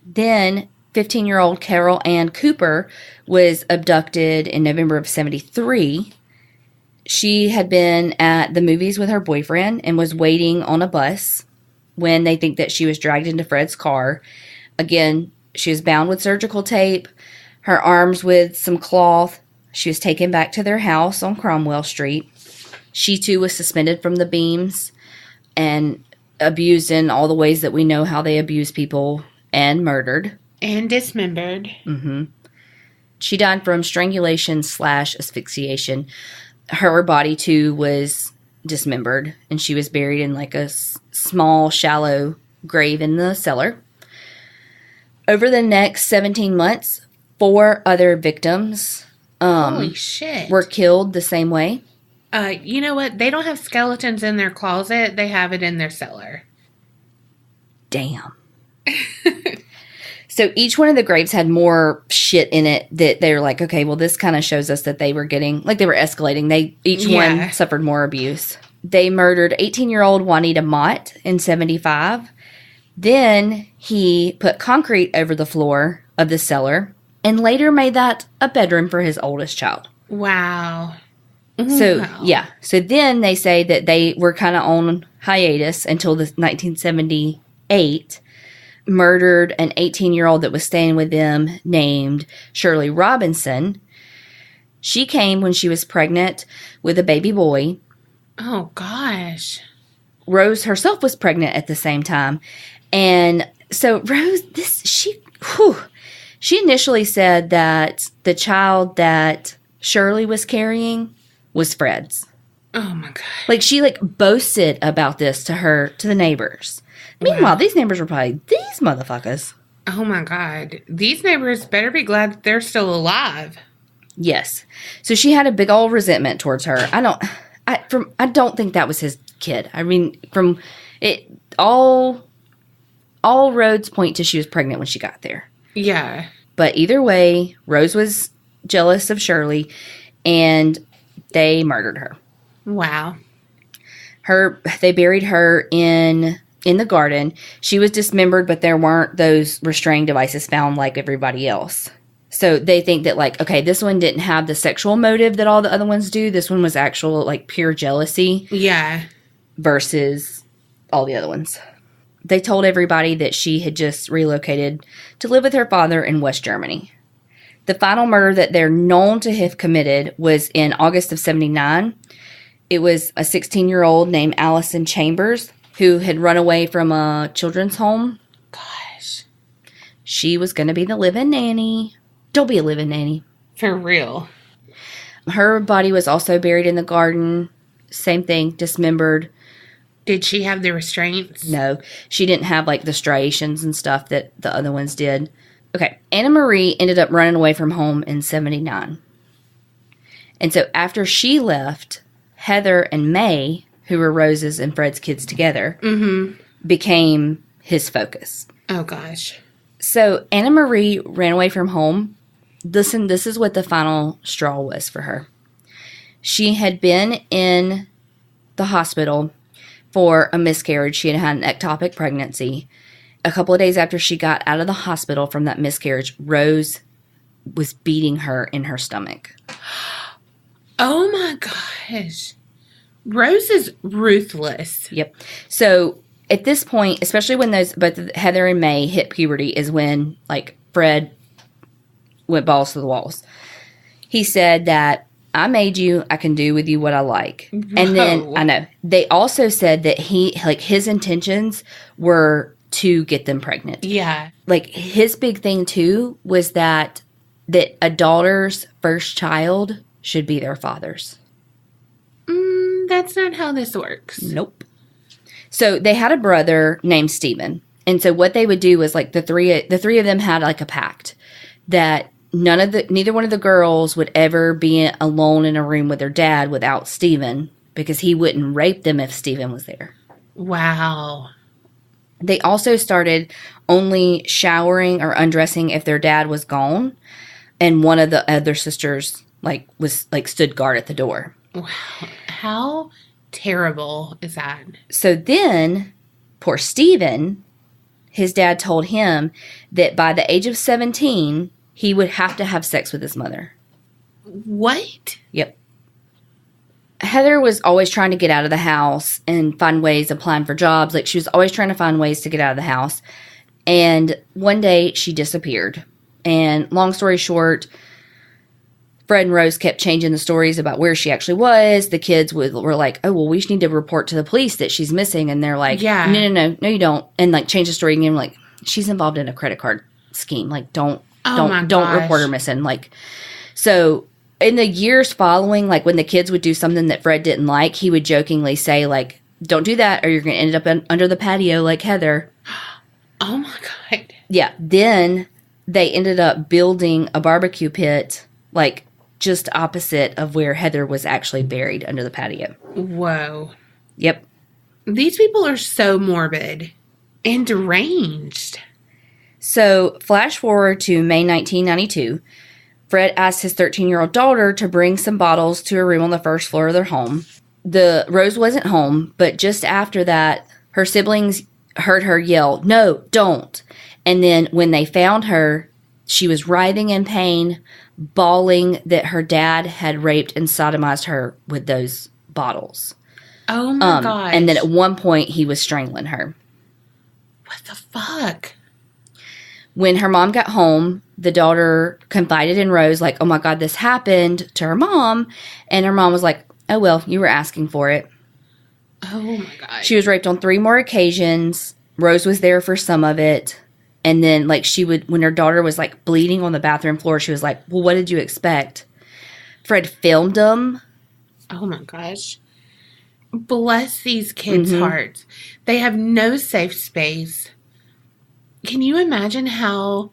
Then 15-year-old Carol Ann Cooper was abducted in November of 1973. She had been at the movies with her boyfriend and was waiting on a bus when they think that she was dragged into Fred's car. Again, she was bound with surgical tape, her arms with some cloth. She was taken back to their house on Cromwell Street. She, too, was suspended from the beams and abused in all the ways that we know how they abuse people, and murdered. And dismembered. Mm-hmm. She died from strangulation / asphyxiation. Her body, too, was dismembered, and she was buried in like a small, shallow grave in the cellar. Over the next 17 months, 4 other victims Holy shit. were killed the same way. You know what? They don't have skeletons in their closet. They have it in their cellar. Damn. So each one of the graves had more shit in it that they were like, okay, well, this kind of shows us that they were getting, like they were escalating. Each one suffered more abuse. They murdered 18-year-old Juanita Mott in 1975. Then he put concrete over the floor of the cellar and later made that a bedroom for his oldest child. Wow. So, yeah. So then they say that they were kind of on hiatus until the 1978, murdered an 18-year-old that was staying with them named Shirley Robinson. She came when she was pregnant with a baby boy. Oh, gosh. Rose herself was pregnant at the same time. And so Rose, she initially said that the child that Shirley was carrying was Fred's. Oh, my God. Like, she, boasted about this to the neighbors. Meanwhile, these neighbors were probably, these motherfuckers. Oh, my God. These neighbors better be glad that they're still alive. Yes. So she had a big old resentment towards her. I don't think that was his kid. I mean, from it, all roads point to she was pregnant when she got there. Yeah. But either way, Rose was jealous of Shirley, and they murdered her. Wow. They buried her in the garden. She was dismembered, but there weren't those restraining devices found like everybody else. So they think that, okay, this one didn't have the sexual motive that all the other ones do. This one was actual, pure jealousy. Yeah. Versus all the other ones. They told everybody that she had just relocated to live with her father in West Germany. The final murder that they're known to have committed was in August of 79. It was a 16-year-old named Allison Chambers who had run away from a children's home. Gosh. She was going to be the live-in nanny. Don't be a live-in nanny. For real. Her body was also buried in the garden. Same thing, dismembered. Did she have the restraints? No, she didn't have like the striations and stuff that the other ones did. Okay, Anna Marie ended up running away from home in 79. And so after she left, Heather and May, who were Rose's and Fred's kids together, became his focus. Oh, gosh. So Anna Marie ran away from home. Listen, this is what the final straw was for her. She had been in the hospital for a miscarriage. She had had an ectopic pregnancy. A couple of days after she got out of the hospital from that miscarriage, Rose was beating her in her stomach. Oh, my gosh. Rose is ruthless. Yep. So at this point, especially when both Heather and May hit puberty, is when like Fred went balls to the walls. He said that I made you, I can do with you what I like. Whoa. And then I know they also said that his intentions were to get them pregnant. Yeah. Like his big thing too was that a daughter's first child should be their father's. That's not how this works. Nope. So they had a brother named Stephen. And so what they would do was like the three of them had like a pact that neither one of the girls would ever be alone in a room with their dad without Stephen, because he wouldn't rape them if Stephen was there. Wow. They also started only showering or undressing if their dad was gone, and one of the other sisters stood guard at the door. Wow. How terrible is that? So then, poor Stephen, his dad told him that by the age of 17, he would have to have sex with his mother. What? Yep. Heather was always trying to get out of the house and find ways, applying for jobs. Like, she was always trying to find ways to get out of the house. And one day, she disappeared. And long story short, Fred and Rose kept changing the stories about where she actually was. The kids were like, oh, well, we just need to report to the police that she's missing. And they're like, yeah. No, you don't. And like change the story again. Like, she's involved in a credit card scheme. Like, don't report her missing. Like, so in the years following, like when the kids would do something that Fred didn't like, he would jokingly say like, don't do that or you're going to end up under the patio like Heather. Oh my God. Yeah. Then they ended up building a barbecue pit, like just opposite of where Heather was actually buried under the patio. Whoa. Yep. These people are so morbid and deranged. So, flash forward to May 1992. Fred asked his 13-year-old daughter to bring some bottles to a room on the first floor of their home. Rose wasn't home, but just after that, her siblings heard her yell, "No, don't." And then when they found her, she was writhing in pain, bawling that her dad had raped and sodomized her with those bottles. Oh my gosh. And then at one point, he was strangling her. What the fuck? When her mom got home, the daughter confided in Rose, like, oh my God, this happened to her mom. And her mom was like, oh, well, you were asking for it. Oh my God. She was raped on 3 more occasions. Rose was there for some of it. And then, like, when her daughter was, like, bleeding on the bathroom floor, she was like, well, what did you expect? Fred filmed them. Oh my gosh. Bless these kids' hearts. They have no safe space. Can you imagine how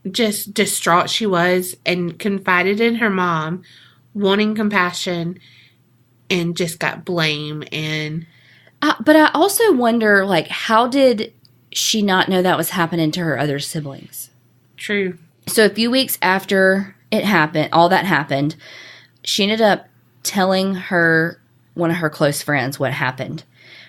just distraught she was and confided in her mom, wanting compassion, and just got blame? And but I also wonder, like, how did she not know that was happening to her other siblings? True. So a few weeks after it happened, all that happened, she ended up telling one of her close friends what happened.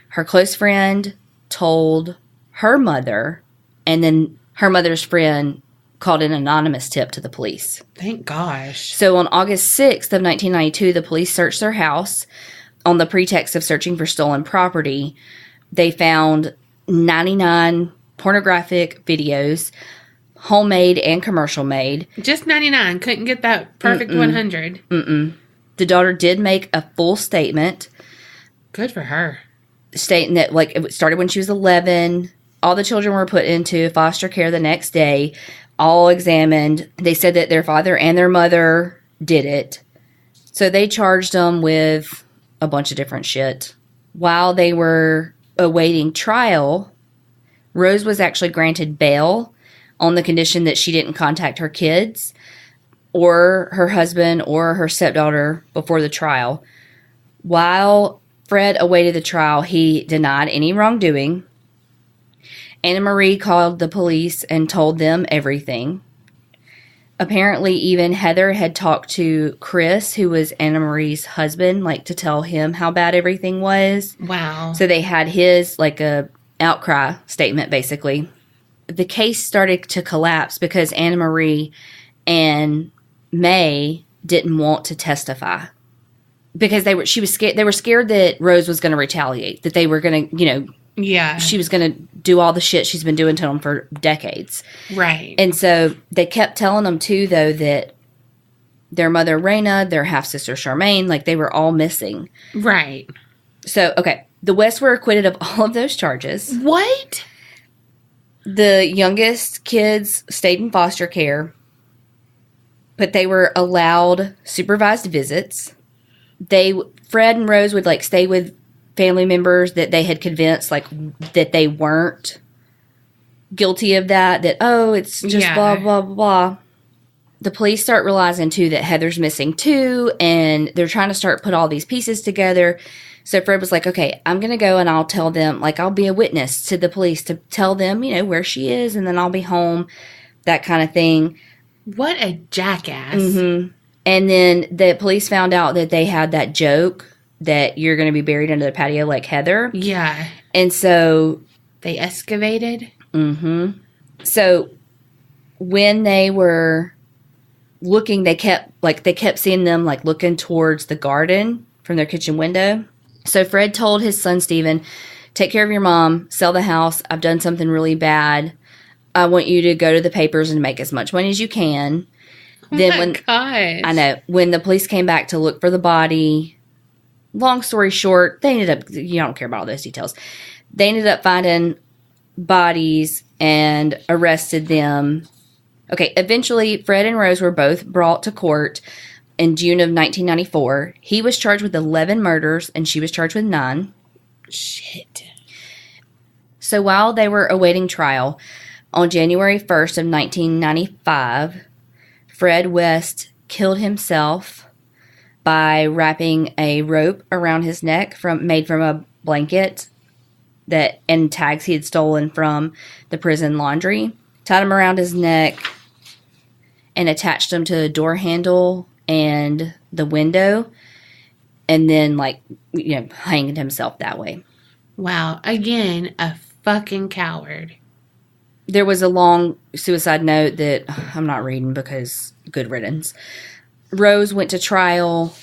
Her close friend told her mother, and then her mother's friend called an anonymous tip to the police. Thank gosh. So on August 6th of 1992, the police searched their house on the pretext of searching for stolen property. They found 99 pornographic videos, homemade and commercial made. Just 99. Couldn't get that perfect 100. The daughter did make a full statement. Good for her. Stating that, like, it started when she was 11. All the children were put into foster care the next day, all examined. They said that their father and their mother did it. So they charged them with a bunch of different shit. While they were awaiting trial, Rose was actually granted bail on the condition that she didn't contact her kids or her husband or her stepdaughter before the trial. While Fred awaited the trial, he denied any wrongdoing. Anna Marie called the police and told them everything. Apparently, even Heather had talked to Chris, who was Anna Marie's husband, like, to tell him how bad everything was. Wow. So they had his, like, a outcry statement, basically. The case started to collapse because Anna Marie and May didn't want to testify. Because they were scared that Rose was going to retaliate, that they were going to, yeah, she was going to do all the shit she's been doing to them for decades. Right. And so they kept telling them, too, though, that their mother, Raina, their half-sister, Charmaine, like, they were all missing. Right. So, okay, the Wests were acquitted of all of those charges. What? The youngest kids stayed in foster care, but they were allowed supervised visits. Fred and Rose would, like, stay with family members that they had convinced, like, that they weren't guilty of that, oh, it's just blah, blah, blah, blah. The police start realizing, too, that Heather's missing, too, and they're trying to start put all these pieces together. So Fred was like, okay, I'm going to go and I'll tell them, like, I'll be a witness to the police to tell them, where she is, and then I'll be home, that kind of thing. What a jackass. Mm-hmm. And then the police found out that they had that joke that you're going to be buried under the patio like Heather. Yeah. And so they excavated. Mm-hmm. So when they were looking, they kept seeing them, like, looking towards the garden from their kitchen window. So Fred told his son Stephen, take care of your mom, sell the house. I've done something really bad. I want you to go to the papers and make as much money as you can. Gosh. I know, when the police came back to look for the body, long story short, they ended up, you don't care about all those details. They ended up finding bodies and arrested them. Okay, eventually, Fred and Rose were both brought to court in June of 1994. He was charged with 11 murders, and she was charged with 9. Shit. So while they were awaiting trial, on January 1st of 1995, Fred West killed himself by wrapping a rope around his neck made from a blanket and tags he had stolen from the prison laundry. Tied him around his neck and attached him to the door handle and the window, and then, like, hanged himself that way. Wow. Again, a fucking coward. There was a long suicide note that I'm not reading because good riddance. Rose went to trial.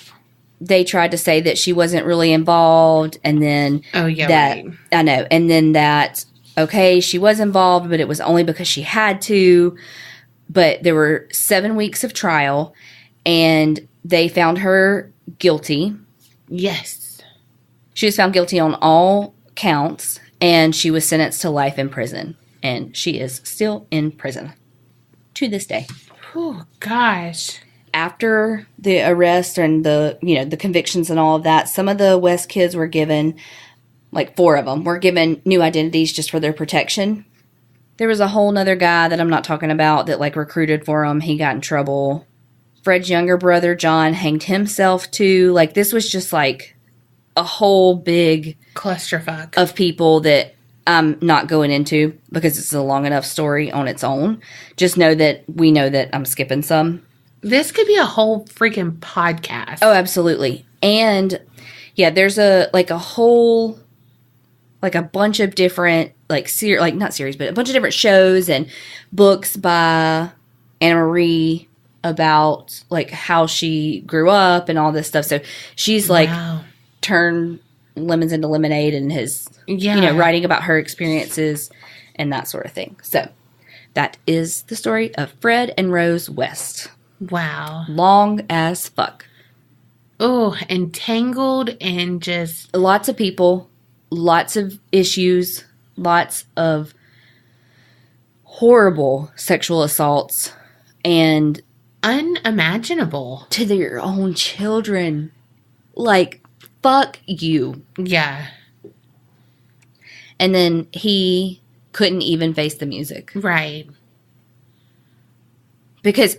They tried to say that she wasn't really involved, and then right. I know, and then that, okay, she was involved, but it was only because she had to. But there were 7 weeks of trial, and they found her guilty. Yes. She was found guilty on all counts, and she was sentenced to life in prison. And she is still in prison to this day. Oh, gosh. After the arrest and the convictions and all of that, some of the West kids were given, like 4 of them, were given new identities just for their protection. There was a whole nother guy that I'm not talking about that, like, recruited for him. He got in trouble. Fred's younger brother, John, hanged himself too. Like, this was just, like, a whole big clusterfuck of people that I'm not going into because it's a long enough story on its own. Just know that we know that I'm skipping some. This could be a whole freaking podcast. Oh, absolutely. And yeah, there's a whole, like, a bunch of different, like, not series, but a bunch of different shows and books by Anna Marie about, like, how she grew up and all this stuff. So she's, like, turned lemons into lemonade and has, writing about her experiences and that sort of thing. So That is the story of Fred and Rose West. Wow. Long as fuck. Oh, entangled and just... Lots of people, lots of issues, lots of horrible sexual assaults, and... unimaginable. To their own children. Like, fuck you. Yeah. And then he couldn't even face the music. Right. Because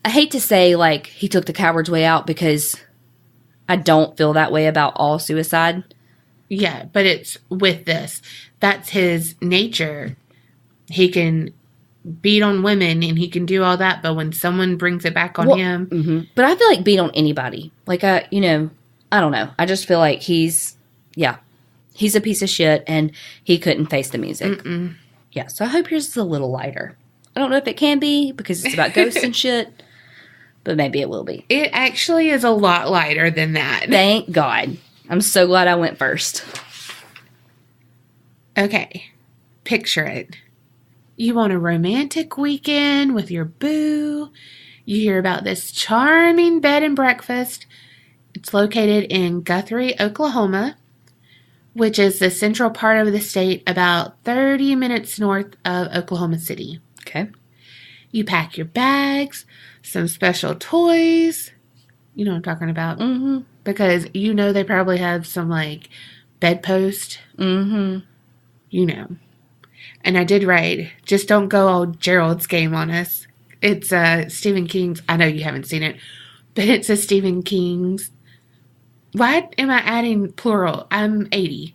I hate to say, like, he took the coward's way out, because I don't feel that way about all suicide. Yeah, but it's with this. That's his nature. He can beat on women and he can do all that, but when someone brings it back on him... Mm-hmm. But I feel like beat on anybody. Like, I don't know. I just feel like he's a piece of shit, and he couldn't face the music. Mm-mm. Yeah, so I hope yours is a little lighter. I don't know if it can be, because it's about ghosts and shit, but maybe it will be. It actually is a lot lighter than that. Thank God. I'm so glad I went first. Okay, picture it. You want a romantic weekend with your boo. You hear about this charming bed and breakfast. It's located in Guthrie, Oklahoma, which is the central part of the state, about 30 minutes north of Oklahoma City. Okay. You pack your bags, some special toys. You know what I'm talking about. Mm-hmm. Because you know they probably have some, like, bedpost. Mm-hmm. You know. And I did write, just don't go all Gerald's Game on us. It's Stephen King's. I know you haven't seen it, but it's a Stephen King's. Why am I adding plural? I'm 80.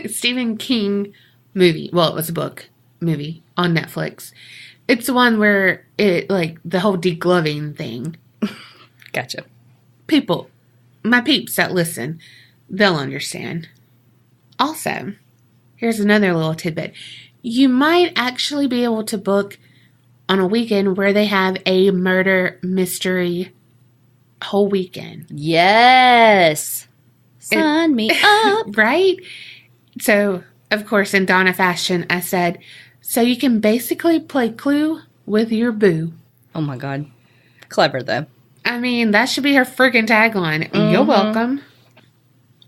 Stephen King movie. Well, it was a book movie on Netflix. It's the one where it, like, the whole degloving thing. Gotcha. People, my peeps that listen, they'll understand. Also, here's another little tidbit. You might actually be able to book on a weekend where they have a murder mystery whole weekend. Yes. Sign me up. Right? So, of course, in Donna fashion, I said, so you can basically play Clue with your boo. Oh my God. Clever, though. I mean, that should be her friggin' tagline. Mm-hmm. You're welcome.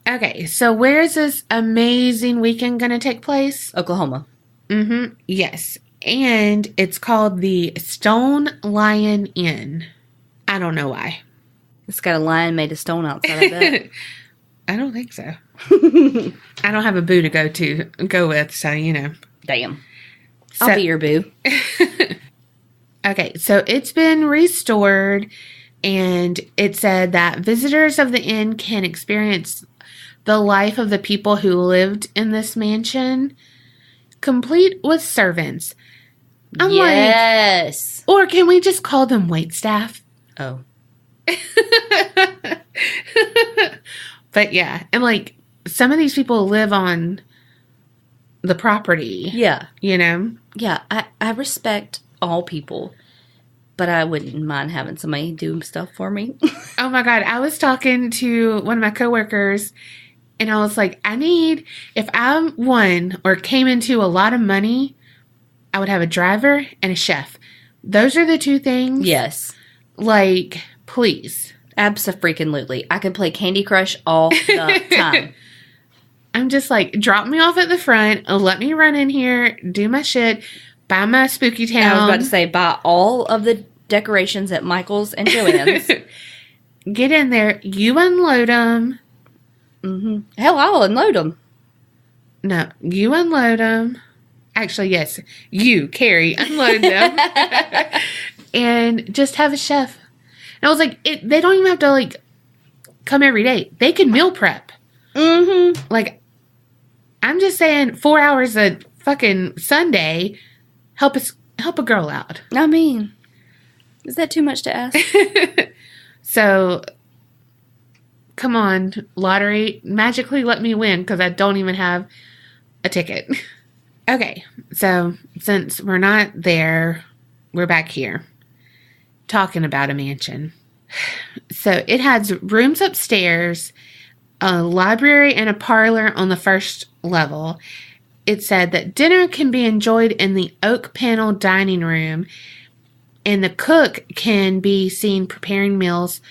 Okay, so where is this amazing weekend going to take place? Oklahoma. Mm-hmm. Yes. And it's called the Stone Lion Inn. I don't know why. It's got a lion made of stone outside of it. I don't think so. I don't have a boo to go with, so, you know. Damn. I'll be your boo. Okay, so it's been restored, and it said that visitors of the inn can experience the life of the people who lived in this mansion, complete with servants. I'm yes. Like, or can we just call them waitstaff? Oh. But yeah, and like some of these people live on the property. Yeah. You know? Yeah, I respect all people, but I wouldn't mind having somebody do stuff for me. Oh my God. I was talking to one of my coworkers, and I was like, if I won or came into a lot of money, I would have a driver and a chef. Those are the two things. Yes. Like, please. Abso-freaking-lutely. I could play Candy Crush all the time. I'm just like, drop me off at the front, let me run in here, do my shit, buy my spooky town. I was about to say, buy all of the decorations at Michael's and Joann's. Get in there, you unload them. Mm-hmm. Hell, I'll unload them. No, you unload them. Actually, yes, you, Kerri, unload them. And just have a chef. And I was like, they don't even have to, like, come every day. They can meal prep. Mm-hmm. Like, I'm just saying 4 hours a fucking Sunday, help a girl out. I mean, is that too much to ask? So, come on, lottery, magically let me win, because I don't even have a ticket. Okay, so since we're not there, we're back here talking about a mansion. So it has rooms upstairs, a library and a parlor on the first level, it said that dinner can be enjoyed in the oak panel dining room, and the cook can be seen preparing meals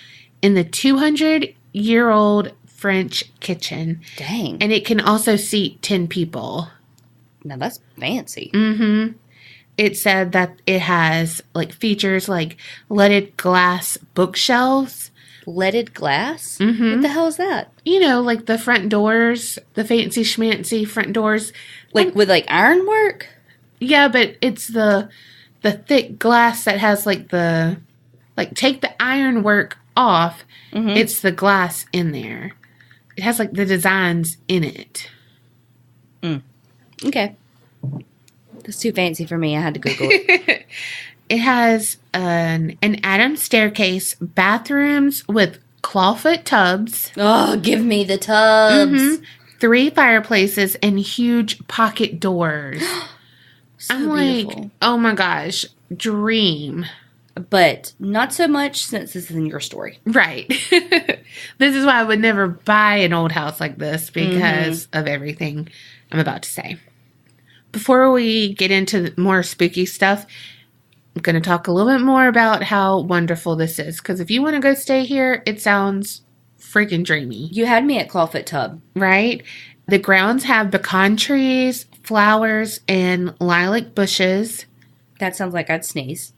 in the 200-year-old French kitchen. Dang. And it can also seat 10 people. Now that's fancy. Mm-hmm. It said that it has like features like leaded glass bookshelves. Leaded glass? Mm-hmm. What the hell is that? You know, like the front doors, the fancy schmancy front doors. Like with like ironwork? Yeah, but it's the thick glass that has like take the ironwork off. Mm-hmm. It's the glass in there. It has like the designs in it. Okay. That's too fancy for me. I had to Google it. It has an Adam staircase, bathrooms with clawfoot tubs. Oh, give me the tubs. Mm-hmm. 3 fireplaces and huge pocket doors. So I'm beautiful. like, oh my gosh, dream. But not so much since this is in your story. Right. This is why I would never buy an old house like this because of everything I'm about to say. Before we get into more spooky stuff, I'm going to talk a little bit more about how wonderful this is. Because if you want to go stay here, it sounds freaking dreamy. You had me at Clawfoot Tub. Right? The grounds have pecan trees, flowers, and lilac bushes. That sounds like I'd sneeze.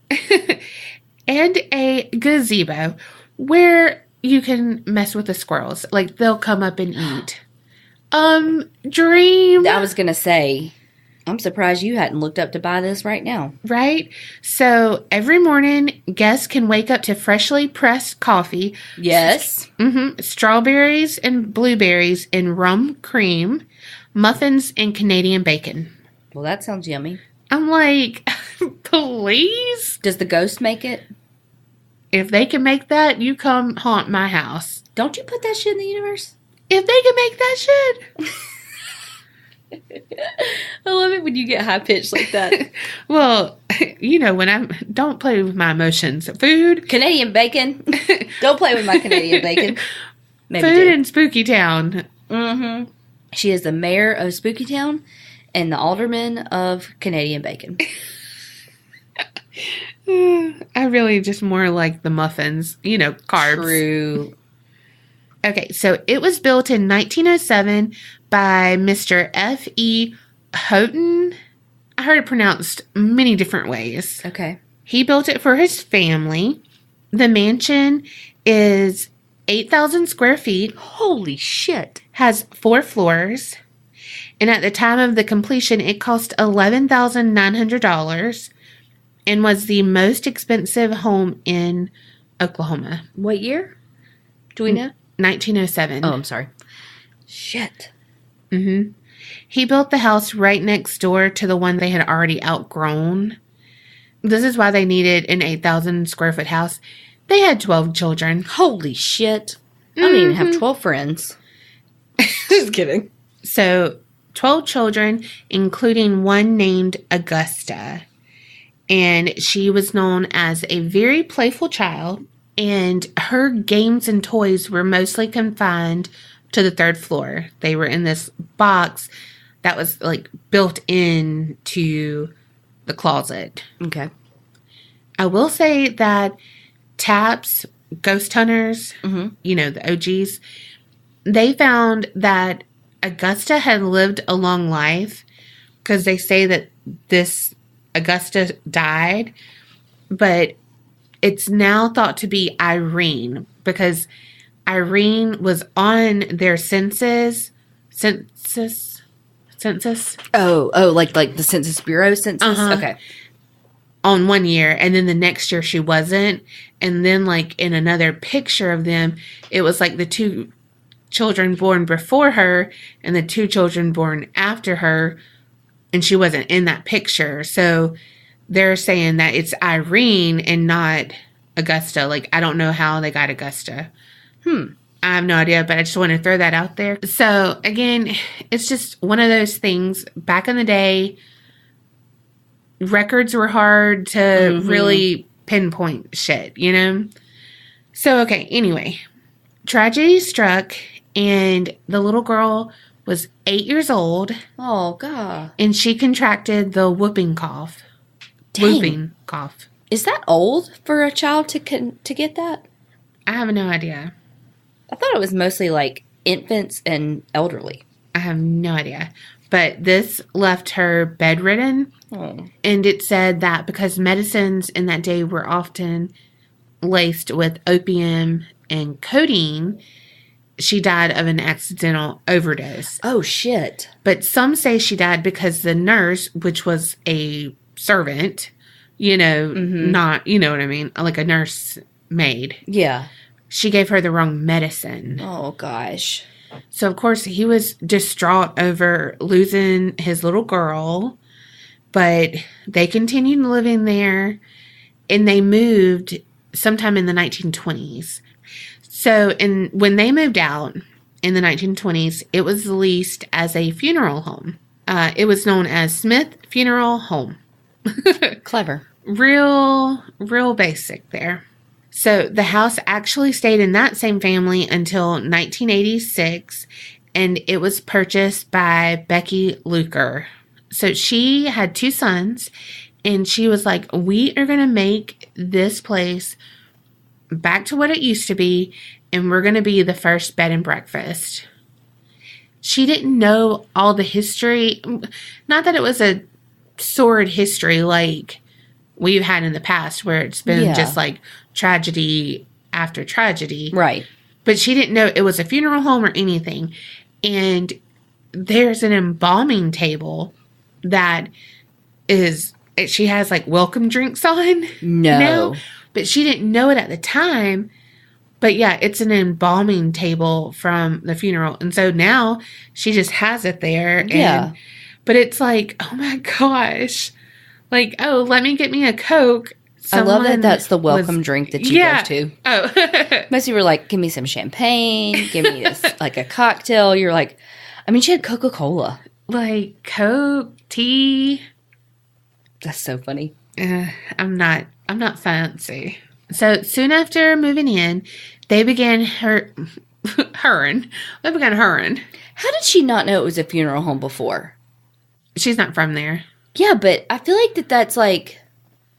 And a gazebo where you can mess with the squirrels. Like, they'll come up and eat. Dream. I was going to say, I'm surprised you hadn't looked up to buy this right now. Right? So, every morning, guests can wake up to freshly pressed coffee. Yes. Strawberries and blueberries in rum cream, muffins, and Canadian bacon. Well, that sounds yummy. I'm like, please? Does the ghost make it? If they can make that, you come haunt my house. Don't you put that shit in the universe? If they can make that shit. I love it when you get high pitched like that. Well, you know, don't play with my emotions. Food. Canadian bacon. Don't play with my Canadian bacon. Maybe food in Spooky Town. Mm-hmm. She is the mayor of Spooky Town and the alderman of Canadian bacon. I really just more like the muffins, you know, carbs. True. Okay, so it was built in 1907 by Mr. F.E. Houghton. I heard it pronounced many different ways. Okay. He built it for his family. The mansion is 8,000 square feet. Holy shit. Has 4 floors. And at the time of the completion, it cost $11,900 and was the most expensive home in Oklahoma. What year? Do we know? 1907. Oh, I'm sorry. Shit. Mm-hmm. He built the house right next door to the one they had already outgrown. This is why they needed an 8,000 square foot house. They had 12 children. Holy shit. I don't even have 12 friends. Just kidding. So, 12 children, including one named Augusta. And she was known as a very playful child. And her games and toys were mostly confined to the 3rd floor. They were in this box that was like built into the closet. Okay. I will say that Taps, ghost hunters, you know, the OGs, they found that Augusta had lived a long life because they say that this Augusta died, but it's now thought to be Irene because Irene was on their census. Oh, like the Census Bureau census? Okay. On one year, and then the next year she wasn't. And then, like, in another picture of them, it was like the 2 children born before her and the 2 children born after her, and she wasn't in that picture. So they're saying that it's Irene and not Augusta. Like, I don't know how they got Augusta. I have no idea, but I just want to throw that out there. So, again, it's just one of those things. Back in the day, records were hard to really pinpoint shit, you know? So, okay, anyway. Tragedy struck, and the little girl was 8 years old. Oh, God. And she contracted the whooping cough. Dang. Whooping cough. Is that old for a child to get that? I have no idea. I thought it was mostly like infants and elderly. I have no idea. But this left her bedridden. Oh. And it said that because medicines in that day were often laced with opium and codeine, she died of an accidental overdose. Oh, shit. But some say she died because the nurse, which was a servant, not, you know what I mean? Like a nurse maid. Yeah. She gave her the wrong medicine. Oh, gosh. So, of course, he was distraught over losing his little girl. But they continued living there. And they moved sometime in the 1920s. So, when they moved out in the 1920s, it was leased as a funeral home. It was known as Smith Funeral Home. Clever. Real basic there. So, the house actually stayed in that same family until 1986, and it was purchased by Becky Luker. So, she had 2 sons, and she was like, we are going to make this place back to what it used to be, and we're going to be the first bed and breakfast. She didn't know all the history. Not that it was a sordid history like we've had in the past where it's been just like tragedy after tragedy. Right. But she didn't know it was a funeral home or anything. And there's an embalming table that she has like welcome drinks on. No. But she didn't know it at the time. But yeah, it's an embalming table from the funeral. And so now she just has it there. Yeah. But it's like, oh my gosh. Like, oh, let me get me a Coke. I love that that's the welcome drink that you go to. Oh. Most people were like, give me some champagne. Give me this, like a cocktail. You're like, I mean, she had Coca-Cola. Like Coke, tea. That's so funny. I'm not fancy. So soon after moving in, they began hurrying. How did she not know it was a funeral home before? She's not from there. Yeah, but I feel like that's like,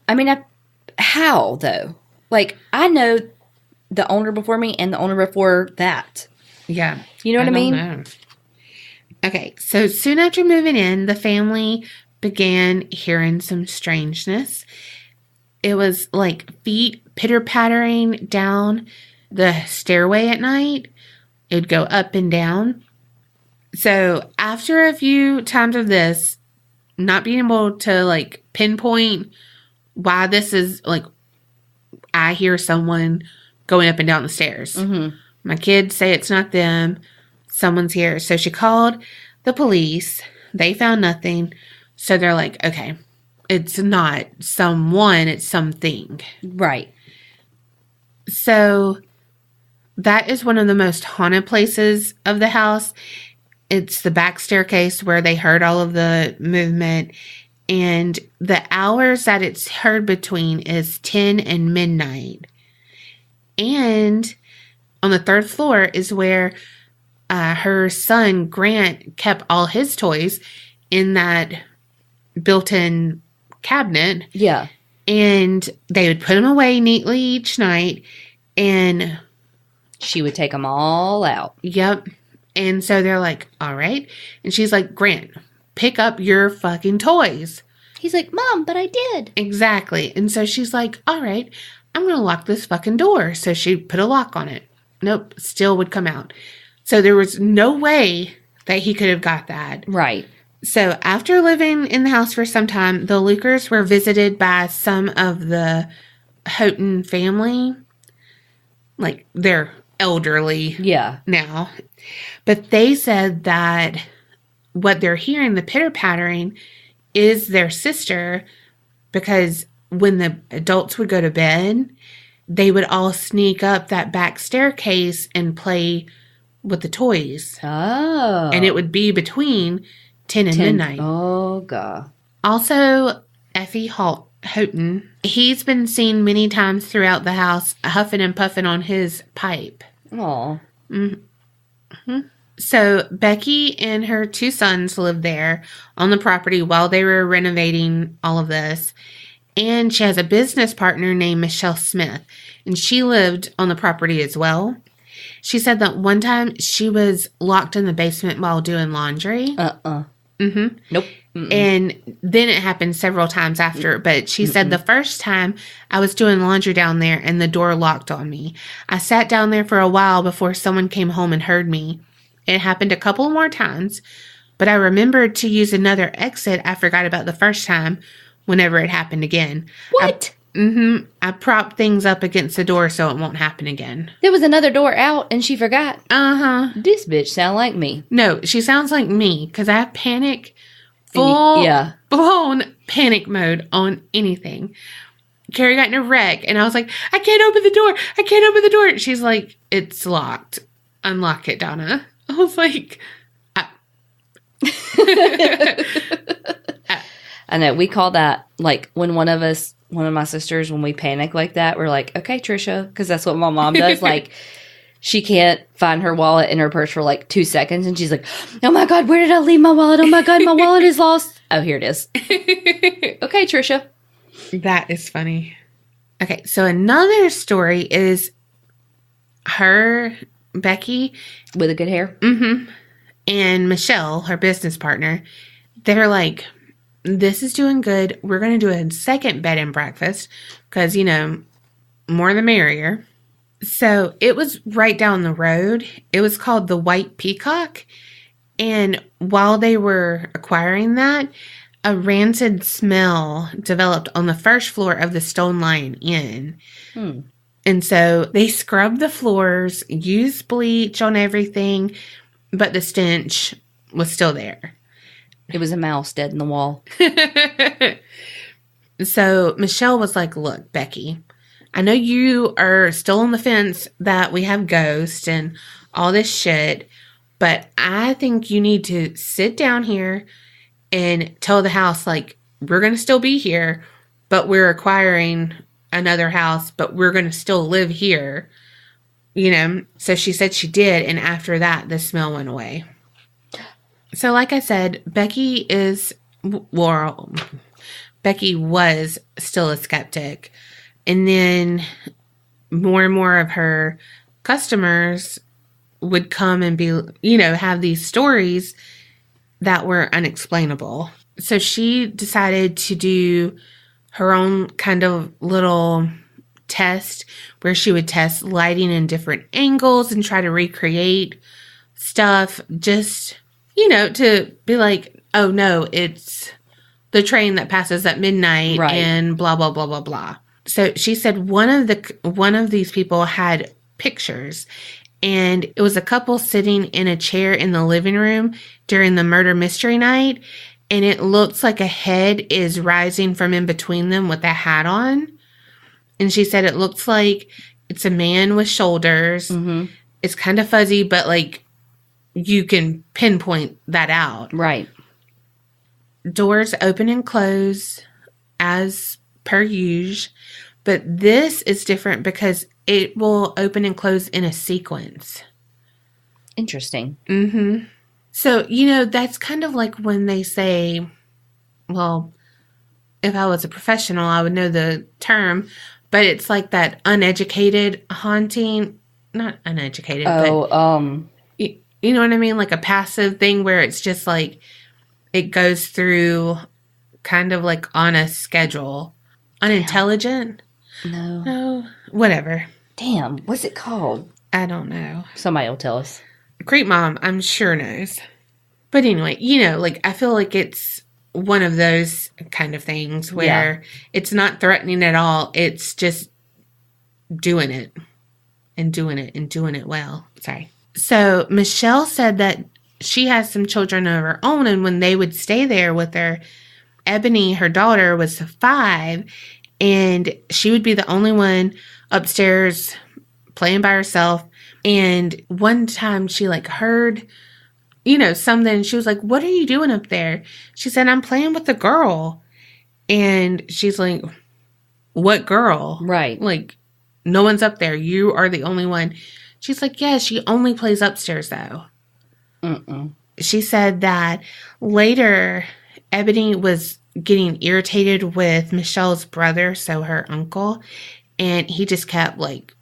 I mean, how though? Like, I know the owner before me and the owner before that. Yeah. You know what I mean? Know. Okay, so soon after moving in, the family began hearing some strangeness. It was like feet pitter-pattering down the stairway at night. It would go up and down. So after a few times of this, not being able to like pinpoint why this is like, I hear someone going up and down the stairs. Mm-hmm. My kids say it's not them. Someone's here. So she called the police. They found nothing. So they're like, okay, it's not someone, it's something. Right. So that is one of the most haunted places of the house. It's the back staircase where they heard all of the movement. And the hours that it's heard between is 10 and midnight. And on the 3rd floor is where her son, Grant, kept all his toys in that built-in cabinet. Yeah. And they would put them away neatly each night. And she would take them all out. Yep. And so they're like, all right. And she's like, Grant, pick up your fucking toys. He's like, Mom, but I did. Exactly. And so she's like, all right, I'm going to lock this fucking door. So she put a lock on it. Nope. Still would come out. So there was no way that he could have got that. Right. So after living in the house for some time, the Lukers were visited by some of the Houghton family. Like, they're elderly now. But they said that what they're hearing, the pitter-pattering, is their sister, because when the adults would go to bed, they would all sneak up that back staircase and play with the toys. Oh. And it would be between 10 and midnight. Oh, God. Also, Effie Houghton, he's been seen many times throughout the house huffing and puffing on his pipe. Aw. Mm-hmm. So Becky and her 2 sons lived there on the property while they were renovating all of this. And she has a business partner named Michelle Smith, and she lived on the property as well. She said that one time she was locked in the basement while doing laundry. Mm-hmm. Nope. Mm-mm. And then it happened several times after. But she said the first time I was doing laundry down there and the door locked on me. I sat down there for a while before someone came home and heard me. It happened a couple more times, but I remembered to use another exit I forgot about the first time whenever it happened again. What? I propped things up against the door so it won't happen again. There was another door out and she forgot. Uh-huh. This bitch sound like me. No, she sounds like me because I have panic, full-blown panic mode on anything. Kerri got in a wreck and I was like, I can't open the door. I can't open the door. She's like, it's locked. Unlock it, Donna. I was like, I know. We call that, like, when one of my sisters, when we panic like that, we're like, okay, Trisha, because that's what my mom does. Like, she can't find her wallet in her purse for like 2 seconds, and she's like, oh my God, where did I leave my wallet? Oh my God, my wallet is lost. Oh, here it is. Okay, Trisha. That is funny. Okay, so another story is her, Becky. With a good hair? Mm-hmm. And Michelle, her business partner, they're like, this is doing good. We're going to do a second bed and breakfast because, you know, more the merrier. So it was right down the road. It was called the White Peacock. And while they were acquiring that, a rancid smell developed on the first floor of the Stone Lion Inn. And so they scrubbed the floors, used bleach on everything, but the stench was still there. It was a mouse dead in the wall. So Michelle was like, look, Becky, I know you are still on the fence that we have ghosts and all this shit, but I think you need to sit down here and tell the house, like, we're going to still be here, but we're acquiring another house, but we're going to still live here, you know? So she said she did, and after that, the smell went away. So like I said, Becky was still a skeptic. And then more and more of her customers would come and be, you know, have these stories that were unexplainable. So she decided to do her own kind of little test where she would test lighting in different angles and try to recreate stuff just, you know, to be like, oh no, it's the train that passes at midnight, right, and blah, blah, blah, blah, blah. So she said one of these people had pictures, and it was a couple sitting in a chair in the living room during the murder mystery night, and it looks like a head is rising from in between them with a hat on. And she said it looks like it's a man with shoulders. Mm-hmm. It's kind of fuzzy, but like you can pinpoint that out. Right. Doors open and close as per usual, but this is different because it will open and close in a sequence. Interesting. Mm-hmm. So, you know, that's kind of like when they say, well, if I was a professional, I would know the term, but it's like that uneducated haunting, not uneducated, but you know what I mean? Like a passive thing where it's just like, it goes through kind of like on a schedule. Unintelligent? No. Whatever. Damn. What's it called? I don't know. Somebody will tell us. Creep Mom, I'm sure knows. But anyway, you know, like I feel like it's one of those kind of things where it's not threatening at all. It's just doing it and doing it and doing it well. Sorry. So Michelle said that she has some children of her own, and when they would stay there with her, Ebony, her daughter, was 5, and she would be the only one upstairs playing by herself. And one time she like heard, you know, something. She was like, what are you doing up there? She said, I'm playing with the girl. And she's like, what girl? Right. Like, no one's up there. You are the only one. She's like, yeah, she only plays upstairs though. She said that later, Ebony was getting irritated with Michelle's brother, so her uncle, and he just kept, like,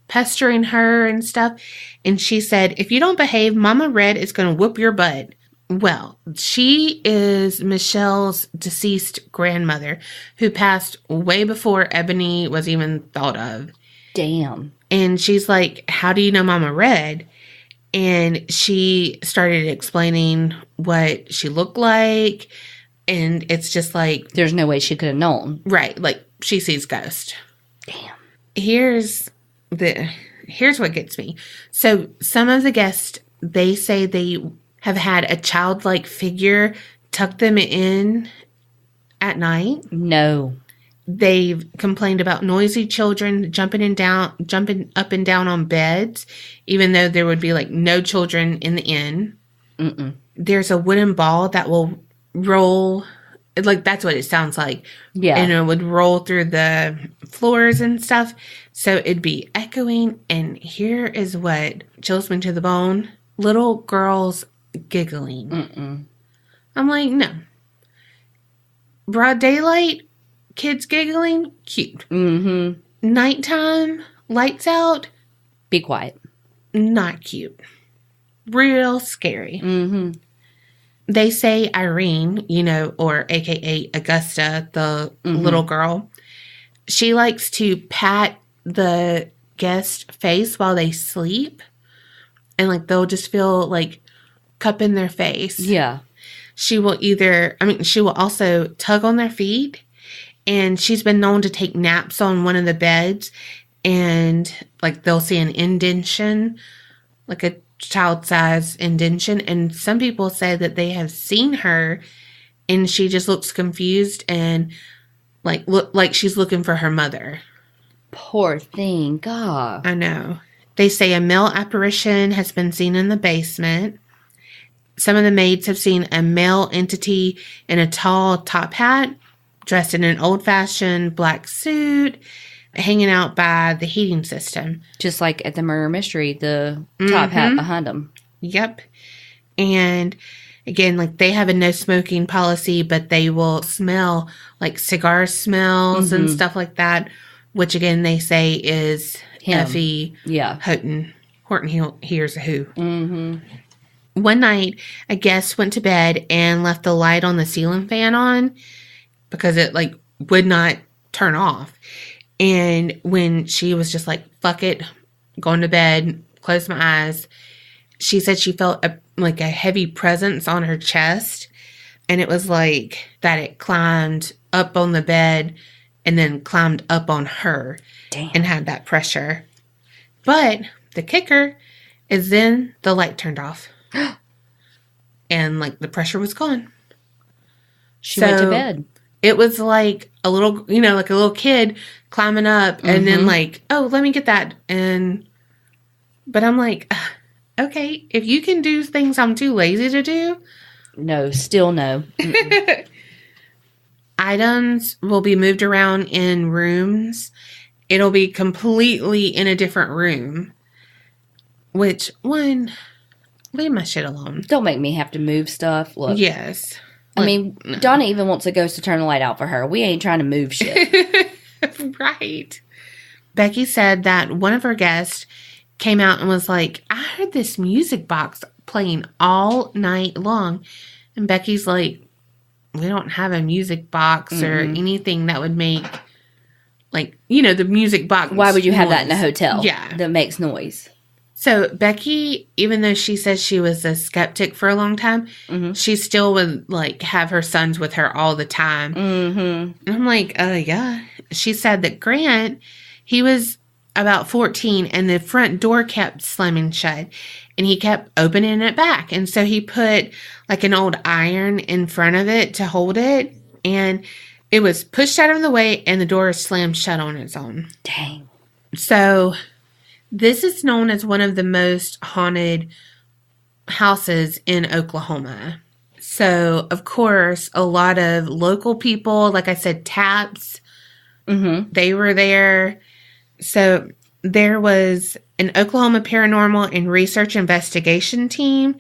pestering her and stuff. And she said, if you don't behave, Mama Red is going to whoop your butt. Well, she is Michelle's deceased grandmother who passed way before Ebony was even thought of. Damn. And she's like, how do you know Mama Red? And she started explaining what she looked like. And it's just like... There's no way she could have known. Right. Like, she sees ghosts. Damn. Here's what gets me. So, some of the guests, they say they have had a childlike figure tuck them in at night. No. They've complained about noisy children jumping up and down on beds, even though there would be, like, no children in the inn. There's a wooden ball that will roll, like, that's what it sounds like. Yeah. And it would roll through the floors and stuff. So it'd be echoing. And here is what chills me to the bone. Little girls giggling. I'm like, no. Broad daylight, kids giggling, cute. Nighttime, lights out, be quiet. Not cute. Real scary. They say Irene, or AKA Augusta, the little girl, she likes to pat the guest face while they sleep. And, like, they'll just feel, like, cup in their face. Yeah. She will also tug on their feet. And she's been known to take naps on one of the beds. And, like, they'll see an indentation, like a child-size indentation, and some people say that they have seen her and she just looks confused and look like she's looking for her mother. Poor thing. God. I know. They say a male apparition has been seen in the basement. Some of the maids have seen a male entity in a tall top hat, dressed in an old-fashioned black suit, hanging out by the heating system. Just like at the murder mystery, the top hat behind them. Yep. And again, like, they have a no smoking policy, but they will smell like cigar smells and stuff like that, which again, they say is Effie Houghton. Horton hears a who. One night, a guest went to bed and left the light on the ceiling fan on because it, like, would not turn off. And when she was just like, fuck it, going to bed, closed my eyes, she said she felt a heavy presence on her chest. And it was like that it climbed up on the bed and then climbed up on her. Damn. And had that pressure. But the kicker is then the light turned off. And, like, the pressure was gone. She went to bed. It was like a little, like a little kid climbing up and then like, oh, let me get that. But I'm like, okay, if you can do things I'm too lazy to do. No, still no. Items will be moved around in rooms. It'll be completely in a different room. Which, leave my shit alone. Don't make me have to move stuff. Look. Yes. I mean, no. Donna even wants a ghost to turn the light out for her. We ain't trying to move shit. Right. Becky said that one of her guests came out and was like, I heard this music box playing all night long. And Becky's like, we don't have a music box or anything that would make, like, the music box. Why would you have that in a hotel? Yeah. That makes noise. So Becky, even though she says she was a skeptic for a long time, she still would, like, have her sons with her all the time. And I'm like, yeah. She said that Grant, he was about 14 and the front door kept slamming shut and he kept opening it back. And so he put, like, an old iron in front of it to hold it, and it was pushed out of the way and the door slammed shut on its own. Dang. So this is known as one of the most haunted houses in Oklahoma. So, of course, a lot of local people, like I said, Taps, they were there. So, there was an Oklahoma Paranormal and Research Investigation team,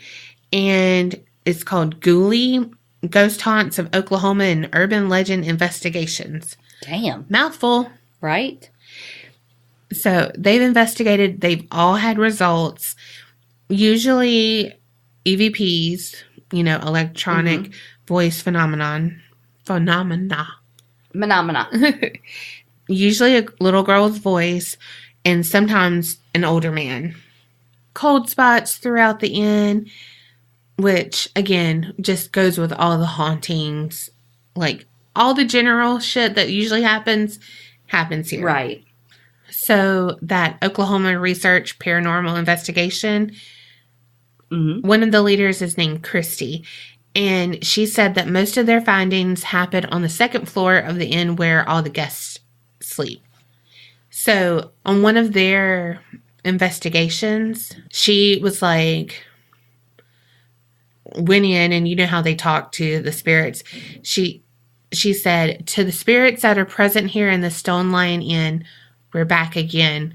and it's called Ghoulie, Ghost Haunts of Oklahoma and Urban Legend Investigations. Damn. Mouthful. Right? So they've investigated. They've all had results. Usually EVPs, electronic voice phenomena. Usually a little girl's voice, and sometimes an older man. Cold spots throughout the inn, which, again, just goes with all the hauntings. Like, all the general shit that usually happens here. Right. So, that Oklahoma Research Paranormal Investigation, one of the leaders is named Christy. And she said that most of their findings happened on the second floor of the inn where all the guests sleep. So, on one of their investigations, she was like, went in, and you know how they talk to the spirits. She said, to the spirits that are present here in the Stone Lion Inn, we're back again.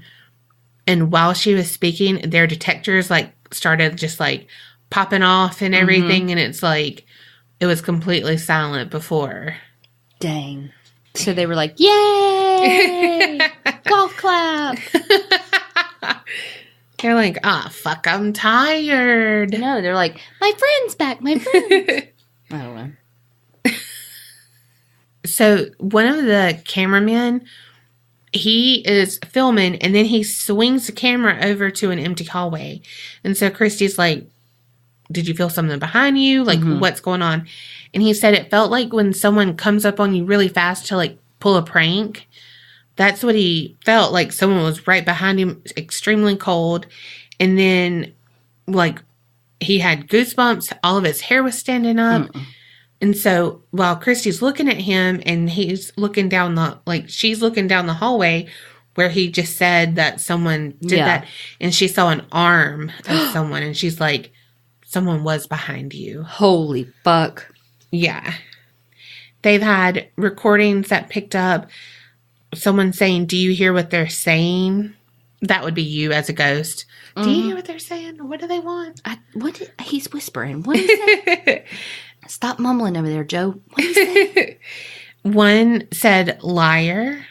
And while she was speaking, their detectors started just popping off and everything. And it's it was completely silent before. Dang. So they were like, yay! Golf clap! They're like, fuck, I'm tired. No, they're like, my friend's back, my friend. I don't know. So one of the cameramen, he is filming, and then he swings the camera over to an empty hallway. And so Christy's like, did you feel something behind you? What's going on? And he said it felt like when someone comes up on you really fast to pull a prank. That's what he felt like. Someone was right behind him, extremely cold. And then he had goosebumps. All of his hair was standing up. And so while Christy's looking at him, and he's looking down she's looking down the hallway where he just said that someone did that. And she saw an arm of someone, and she's like, someone was behind you. Holy fuck. Yeah. They've had recordings that picked up someone saying, do you hear what they're saying? That would be you as a ghost. Do you hear what they're saying? What do they want? He's whispering. What is that? Stop mumbling over there, Joe. What is that? One said liar.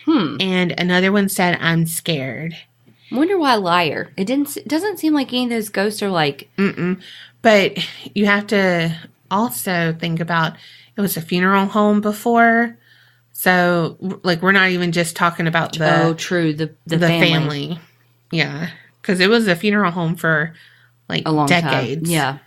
And another one said, I'm scared. Wonder why liar. It doesn't seem like any of those ghosts are like. But you have to also think about, it was a funeral home before. So, we're not even just talking about the family. Yeah. Because it was a funeral home for, a long decades. Time. Yeah.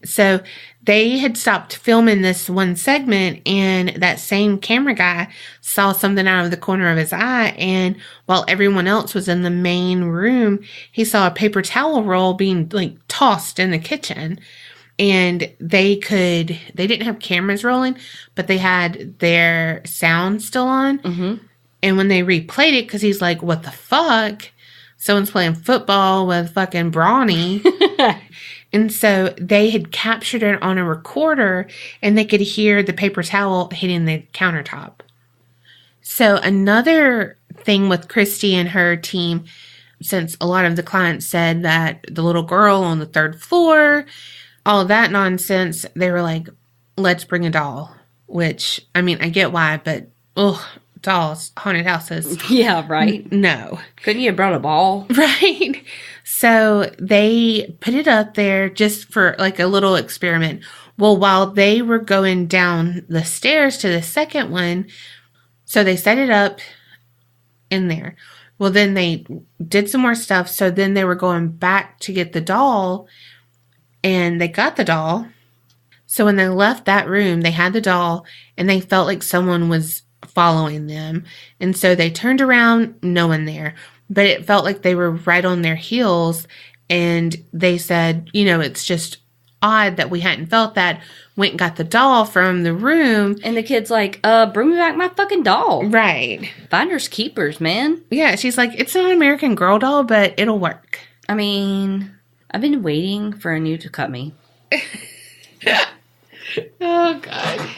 So, they had stopped filming this one segment, and that same camera guy saw something out of the corner of his eye, and while everyone else was in the main room, he saw a paper towel roll being, tossed in the kitchen. And they didn't have cameras rolling, but they had their sound still on. And when they replayed it, because he's like, what the fuck? Someone's playing football with fucking Brawny. And so they had captured it on a recorder, and they could hear the paper towel hitting the countertop. So another thing with Christy and her team, since a lot of the clients said that the little girl on the third floor, all of that nonsense, they were like, let's bring a doll. Which, I mean, I get why, but, dolls, haunted houses. Yeah, right. No. Couldn't you have brought a ball? Right. So they put it up there just for a little experiment. Well, while they were going down the stairs to the second one, so they set it up in there. Well, then they did some more stuff. So then they were going back to get the doll. And they got the doll. So when they left that room, they had the doll, and they felt like someone was following them. And so they turned around, no one there. But it felt like they were right on their heels. And they said, it's just odd that we hadn't felt that. Went and got the doll from the room. And the kid's like, bring me back my fucking doll. Right. Finders keepers, man. Yeah, she's like, it's not an American Girl doll, but it'll work. I mean, I've been waiting for a new to cut me. Oh, God.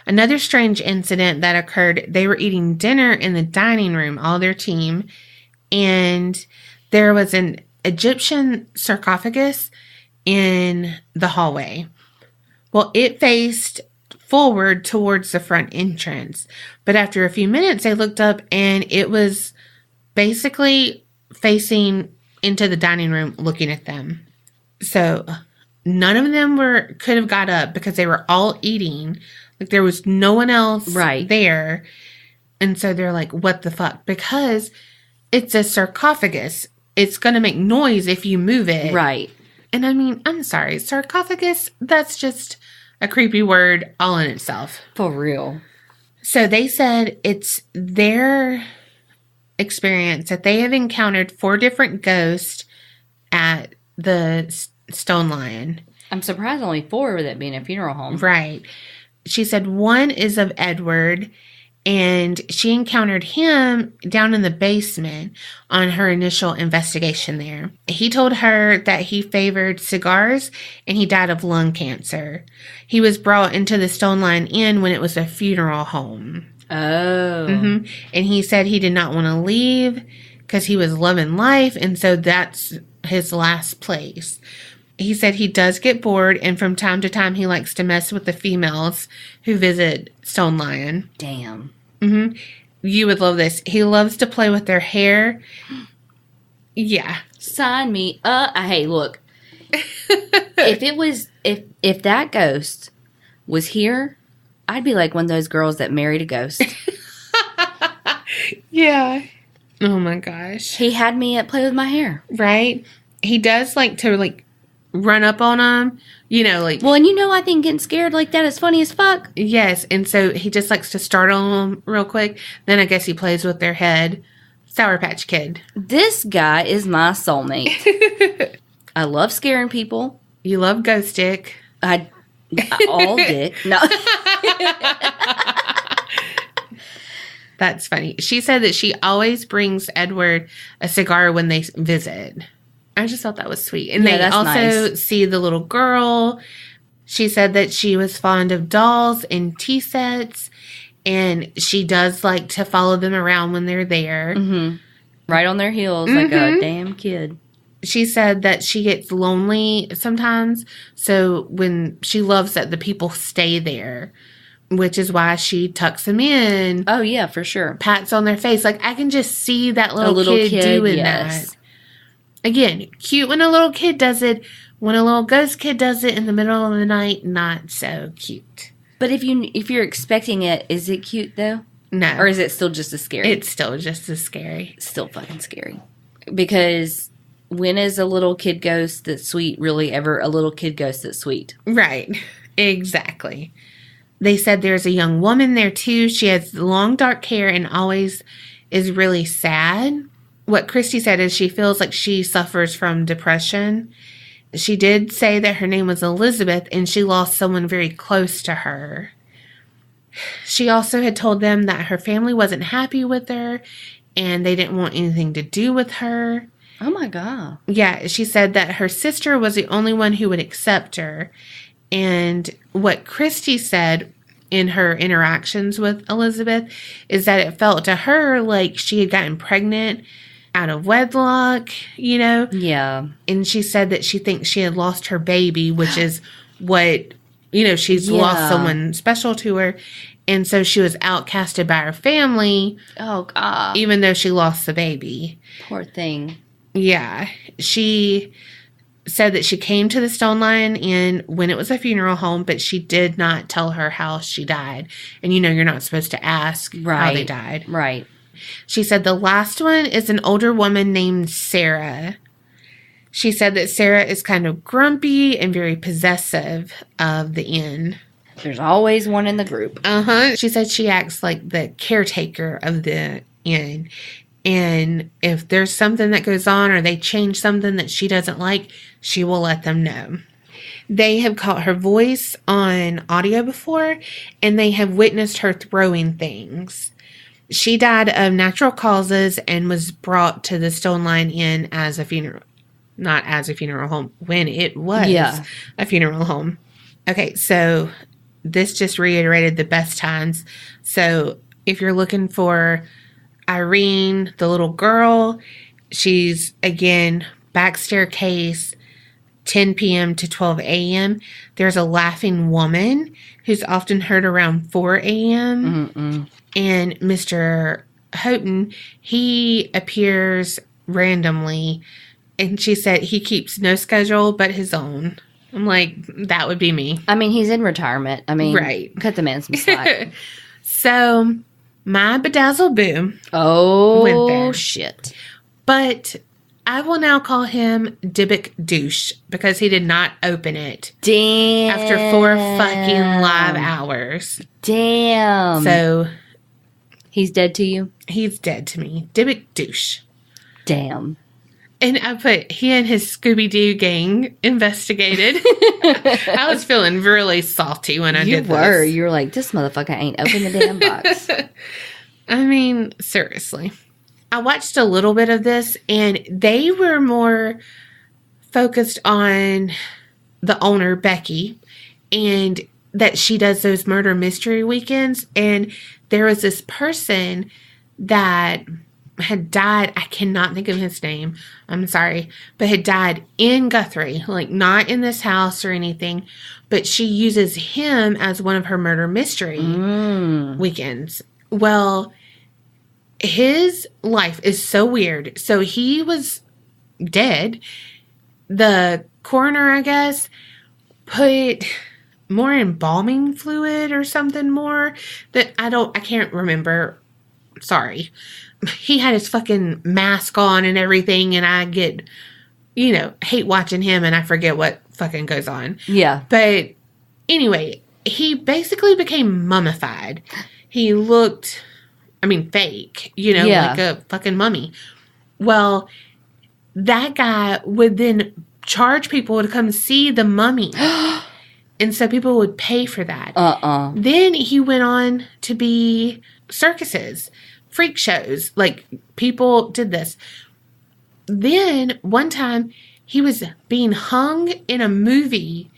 Another strange incident that occurred, they were eating dinner in the dining room, all their team, and there was an Egyptian sarcophagus in the hallway. Well, it faced forward towards the front entrance, but after a few minutes, they looked up and it was basically facing into the dining room looking at them. So none of them could have got up because they were all eating. Like there was no one else there. And so they're like, what the fuck? Because it's a sarcophagus. It's going to make noise if you move it. Right. And I mean, I'm sorry, sarcophagus, that's just a creepy word all in itself. For real. So they said it's their experience that they have encountered 4 different ghosts at the Stone Lion. I'm surprised only 4 with it being a funeral home. Right. She said one is of Edward, and she encountered him down in the basement on her initial investigation there. He told her that he favored cigars and he died of lung cancer. He was brought into the Stone Lion Inn when it was a funeral home. Oh. Mm-hmm. And he said he did not want to leave because he was loving life, and so that's his last place. He said he does get bored, and from time to time he likes to mess with the females who visit Stone Lion. Damn. Mm-hmm. You would love this. He loves to play with their hair. Yeah. Sign me up. Hey, look. If that ghost was here, I'd be like one of those girls that married a ghost. Yeah. Oh my gosh. He had me at play with my hair. Right? He does like to run up on them, Well, and I think getting scared like that is funny as fuck. Yes, and so he just likes to startle them real quick. Then I guess he plays with their head. Sour Patch Kid. This guy is my soulmate. I love scaring people. You love ghost dick. All dick. No. That's funny. She said that she always brings Edward a cigar when they visit. I just thought that was sweet. And they also see the little girl. She said that she was fond of dolls and tea sets. And she does like to follow them around when they're there. Mm-hmm. Right on their heels like a damn kid. She said that she gets lonely sometimes. So when she loves that the people stay there. Which is why she tucks them in. Oh, yeah, for sure. Pats on their face. Like, I can just see that little kid doing that. Again, cute when a little kid does it. When a little ghost kid does it in the middle of the night, not so cute. But if you're expecting it, is it cute though? No. Or is it still just as scary? It's still just as scary. Still fucking scary. Because when is a little kid ghost that's sweet really ever a little kid ghost that's sweet? Right. Exactly. They said there's a young woman there too. She has long dark hair and always is really sad. What Christy said is she feels like she suffers from depression. She did say that her name was Elizabeth and she lost someone very close to her. She also had told them that her family wasn't happy with her and they didn't want anything to do with her. Oh my God. Yeah, she said that her sister was the only one who would accept her. And what Christy said in her interactions with Elizabeth is that it felt to her like she had gotten pregnant out of wedlock, Yeah. And she said that she thinks she had lost her baby, which is what, she's lost someone special to her. And so she was outcasted by her family. Oh, God. Even though she lost the baby. Poor thing. Yeah. She said that she came to the Stone Lion Inn when it was a funeral home, but she did not tell her how she died. And you're not supposed to ask how they died. Right. She said the last one is an older woman named Sarah. She said that Sarah is kind of grumpy and very possessive of the inn. There's always one in the group. Uh-huh. She said she acts like the caretaker of the inn. And if there's something that goes on or they change something that she doesn't like, she will let them know. They have caught her voice on audio before, and they have witnessed her throwing things. She died of natural causes and was brought to the Stone Lion Inn as a funeral. Not as a funeral home, when it was a funeral home. Okay, so this just reiterated the best times. So if you're looking for Irene, the little girl, she's, again, back staircase, 10 p.m. to 12 a.m. There's a laughing woman who's often heard around 4 a.m. Mm-mm. And Mr. Houghton, he appears randomly. And she said he keeps no schedule but his own. I'm like, that would be me. I mean, he's in retirement. I mean, right. Cut the man some slack. So, my bedazzled boo went there. Shit. But I will now call him Dybbuk douche because he did not open it. Damn. After 4 fucking live hours. Damn. So, he's dead to you? he's dead to me. Dybbuk douche. Damn. And I put, he and his Scooby-Doo gang investigated. I was feeling really salty when I did this. You were like, this motherfucker ain't opened the damn box. I mean, seriously. I watched a little bit of this, and they were more focused on the owner, Becky, and that she does those murder mystery weekends. And there was this person that had died. I cannot think of his name. I'm sorry. But had died in Guthrie. Like, not in this house or anything. But she uses him as one of her murder mystery weekends. Well, his life is so weird. So he was dead. The coroner, I guess, put more embalming fluid or something more that I can't remember. Sorry. He had his fucking mask on and everything, and I get, hate watching him, and I forget what fucking goes on. Yeah. But anyway, he basically became mummified. He looked, fake, like a fucking mummy. Well, that guy would then charge people to come see the mummy. And so people would pay for that. Then he went on to be circuses, freak shows. Like, people did this. Then, one time, he was being hung in a movie.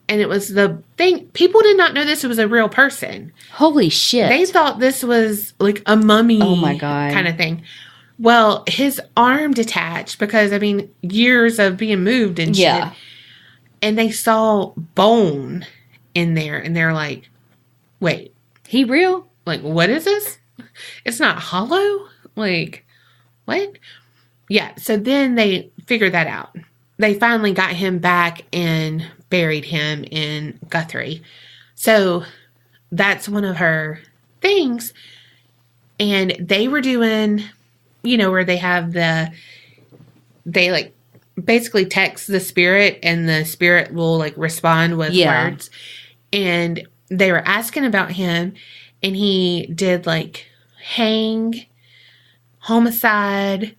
And it was the thing. People did not know this was a real person. Holy shit. They thought this was like a mummy kind of thing. Well, his arm detached because, years of being moved and shit. Yeah. And they saw bone in there. And they're like, wait. He real? Like, what is this? It's not hollow? Like, what? Yeah, so then they figured that out. They finally got him back and buried him in Guthrie. So that's one of her things. And they were doing, where they have they basically text the spirit and the spirit will respond with words. And they were asking about him, and he did hang, homicide,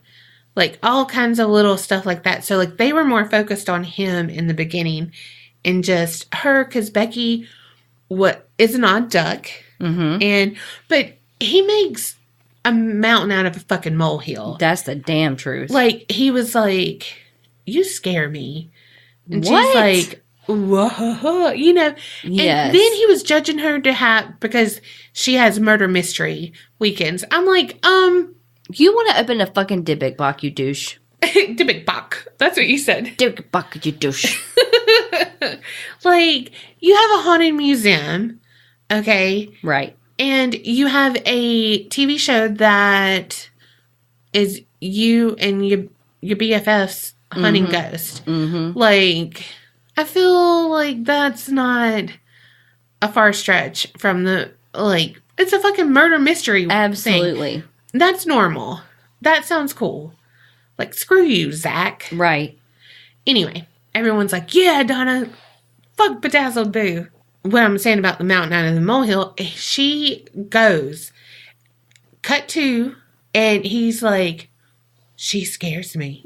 all kinds of little stuff like that. So they were more focused on him in the beginning and just her, because Becky is an odd duck. Mm-hmm. But he makes a mountain out of a fucking molehill. That's the damn truth. He was like, you scare me. And what? She's like, whoa, Yes. And then he was judging her because she has murder mystery weekends. I'm like, you want to open a fucking Dybbuk box, you douche. Dybbuk box. That's what you said. Dybbuk box, you douche. You have a haunted museum, okay? Right. And you have a TV show that is you and your BFFs hunting ghosts. Mm-hmm. I feel like that's not a far stretch from the, it's a fucking murder mystery Absolutely. thing. That's normal. That sounds cool. Screw you, Zach. Right. Anyway, everyone's like, yeah, Donna, fuck Bedazzled Boo. What I'm saying about the mountain out of the molehill, she goes, cut to, and he's like, she scares me.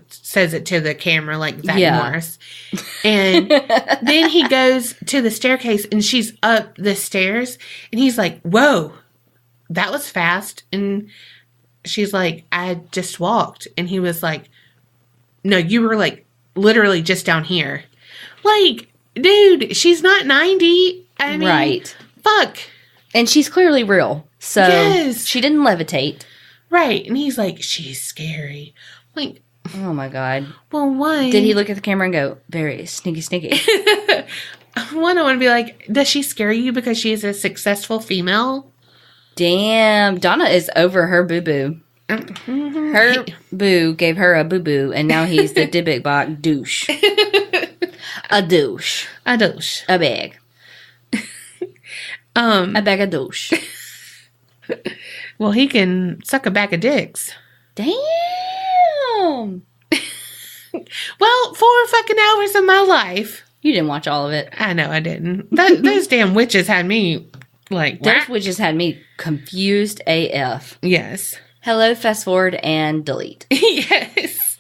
Says it to the camera like Zach Morris. And then he goes to the staircase, and she's up the stairs, and he's like, whoa, that was fast. And she's like, I just walked. And he was like, no, you were literally just down here. Dude, she's not 90. Right. Fuck. And she's clearly real. So she didn't levitate. Right. And he's like, she's scary. Like, oh my God. Well, one. Did he look at the camera and go, very sneaky? One, I want to be like, does she scare you because she is a successful female? Damn. Donna is over her boo-boo. Mm-hmm. Her boo gave her a boo-boo, and now he's the Dybbuk douche. A douche. A douche. A bag. A bag of douche. Well, he can suck a bag of dicks. Damn. Well, 4 fucking hours of my life. You didn't watch all of it. I know I didn't. Those damn witches had me like... Those witches had me confused AF. Yes. Hello, fast forward, and delete. Yes.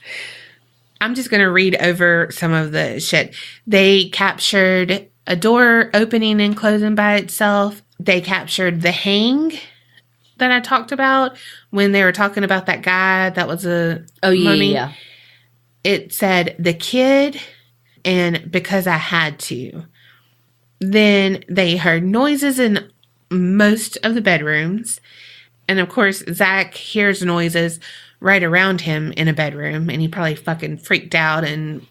I'm just going to read over some of the shit. They captured a door opening and closing by itself. They captured the hang that I talked about when they were talking about that guy that was a mummy. Yeah. It said, the kid, and because I had to. Then they heard noises in most of the bedrooms. And of course, Zach hears noises right around him in a bedroom. And he probably fucking freaked out and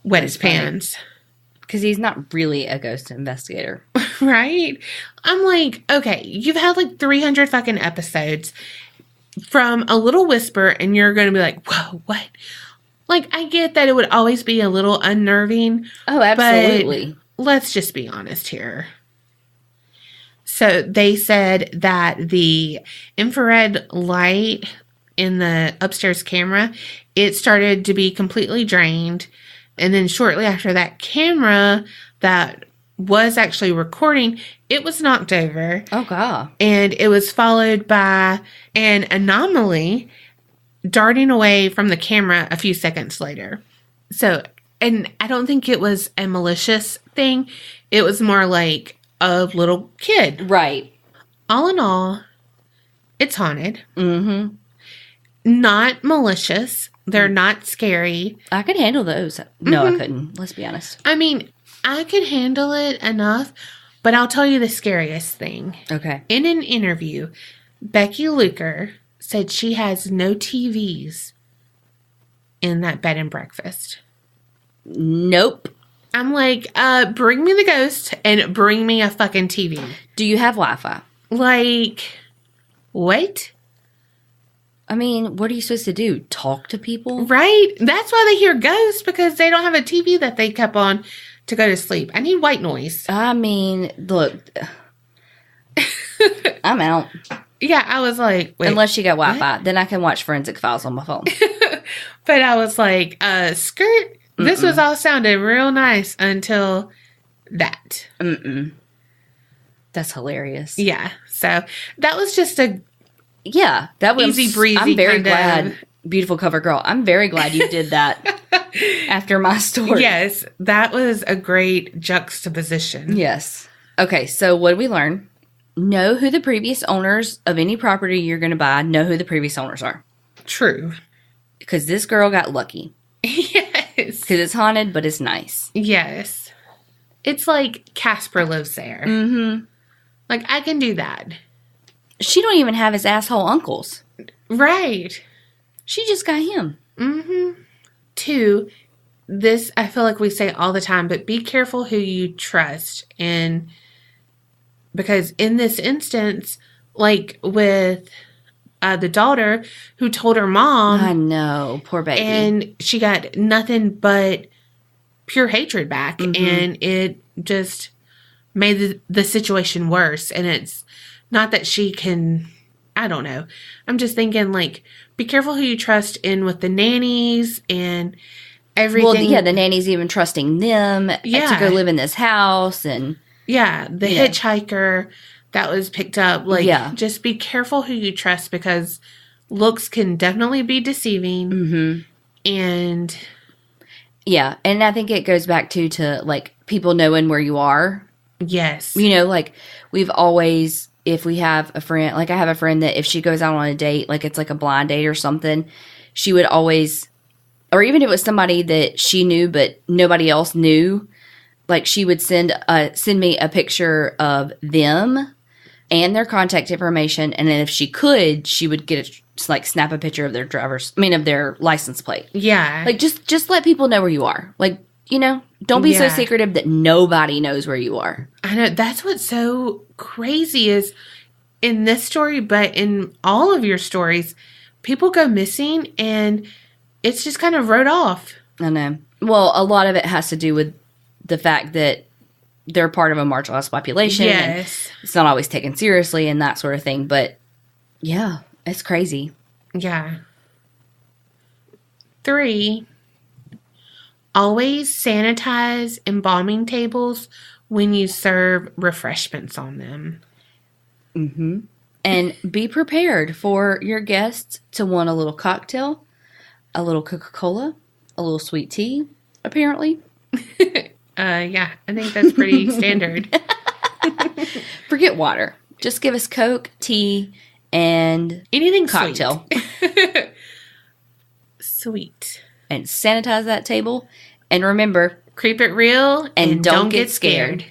wet his pants. Because he's not really a ghost investigator. Right? I'm like, okay, you've had like 300 fucking episodes from a little whisper. And you're going to be like, whoa, what? Like, I get that it would always be a little unnerving. Oh, absolutely. But let's just be honest here. So they said that the infrared light in the upstairs camera, it started to be completely drained. And then shortly after that camera that was actually recording, it was knocked over. Oh, God. And it was followed by an anomaly darting away from the camera a few seconds later. So, and I don't think it was a malicious thing. It was more like a little kid. Right. All in all, it's haunted. Mm-hmm. Not malicious. They're not scary. I could handle those. No, I couldn't. Let's be honest. I mean, I could handle it enough, but I'll tell you the scariest thing. Okay. In an interview, Becky Luker said she has no TVs in that bed and breakfast. Nope. I'm like, bring me the ghost and bring me a fucking TV. Do you have Wi-Fi? Like, what? I mean, what are you supposed to do? Talk to people? Right? That's why they hear ghosts, because they don't have a TV that they kept on to go to sleep. I need white noise. I mean, look, I'm out. Yeah, I was like, wait, unless you got Wi-Fi, then I can watch Forensic Files on my phone. But I was like, skirt, this was all sounding real nice until that. That's hilarious. Yeah, so that was just a that was easy breezy. I'm very glad, beautiful cover girl. I'm very glad you did that after my story. Yes, that was a great juxtaposition. Yes. Okay, so what did we learn? Know who the previous owners of any property you're going to buy. Know who the previous owners are. True. Because this girl got lucky. Yes. Because it's haunted, but it's nice. Yes. It's like Casper lives there. Mm-hmm. Like, I can do that. She don't even have his asshole uncles. Right. She just got him. Mm-hmm. 2, this I feel like we say all the time, but be careful who you trust. And because in this instance, like with the daughter who told her mom. I know. Poor baby. And she got nothing but pure hatred back. Mm-hmm. And it just made the situation worse. And it's not that she can, I don't know. I'm just thinking, like, be careful who you trust in with the nannies and everything. Well, yeah, the nanny's even trusting them to go live in this house. And yeah, the hitchhiker that was picked up. Like, just be careful who you trust, because looks can definitely be deceiving. Mm-hmm. And yeah, and I think it goes back to like people knowing where you are. Yes. You know, like we've always, if we have a friend, like I have a friend that if she goes out on a date, like it's like a blind date or something, she would always, or even if it was somebody that she knew but nobody else knew, like she would send me a picture of them and their contact information, and then if she could, she would get just like snap a picture of their of their license plate. Yeah. Like just let people know where you are. Like, don't be so secretive that nobody knows where you are. I know. That's what's so crazy is in this story, but in all of your stories, people go missing and it's just kind of wrote off. I know. Well, a lot of it has to do with the fact that they're part of a marginalized population. Yes. And it's not always taken seriously and that sort of thing. But, yeah, it's crazy. Yeah. 3, always sanitize embalming tables when you serve refreshments on them. Mm-hmm. And be prepared for your guests to want a little cocktail, a little Coca-Cola, a little sweet tea, apparently. Yeah, I think that's pretty standard. Forget water. Just give us Coke, tea, and anything cocktail. Sweet. And sanitize that table. And remember, keep it real and don't get scared.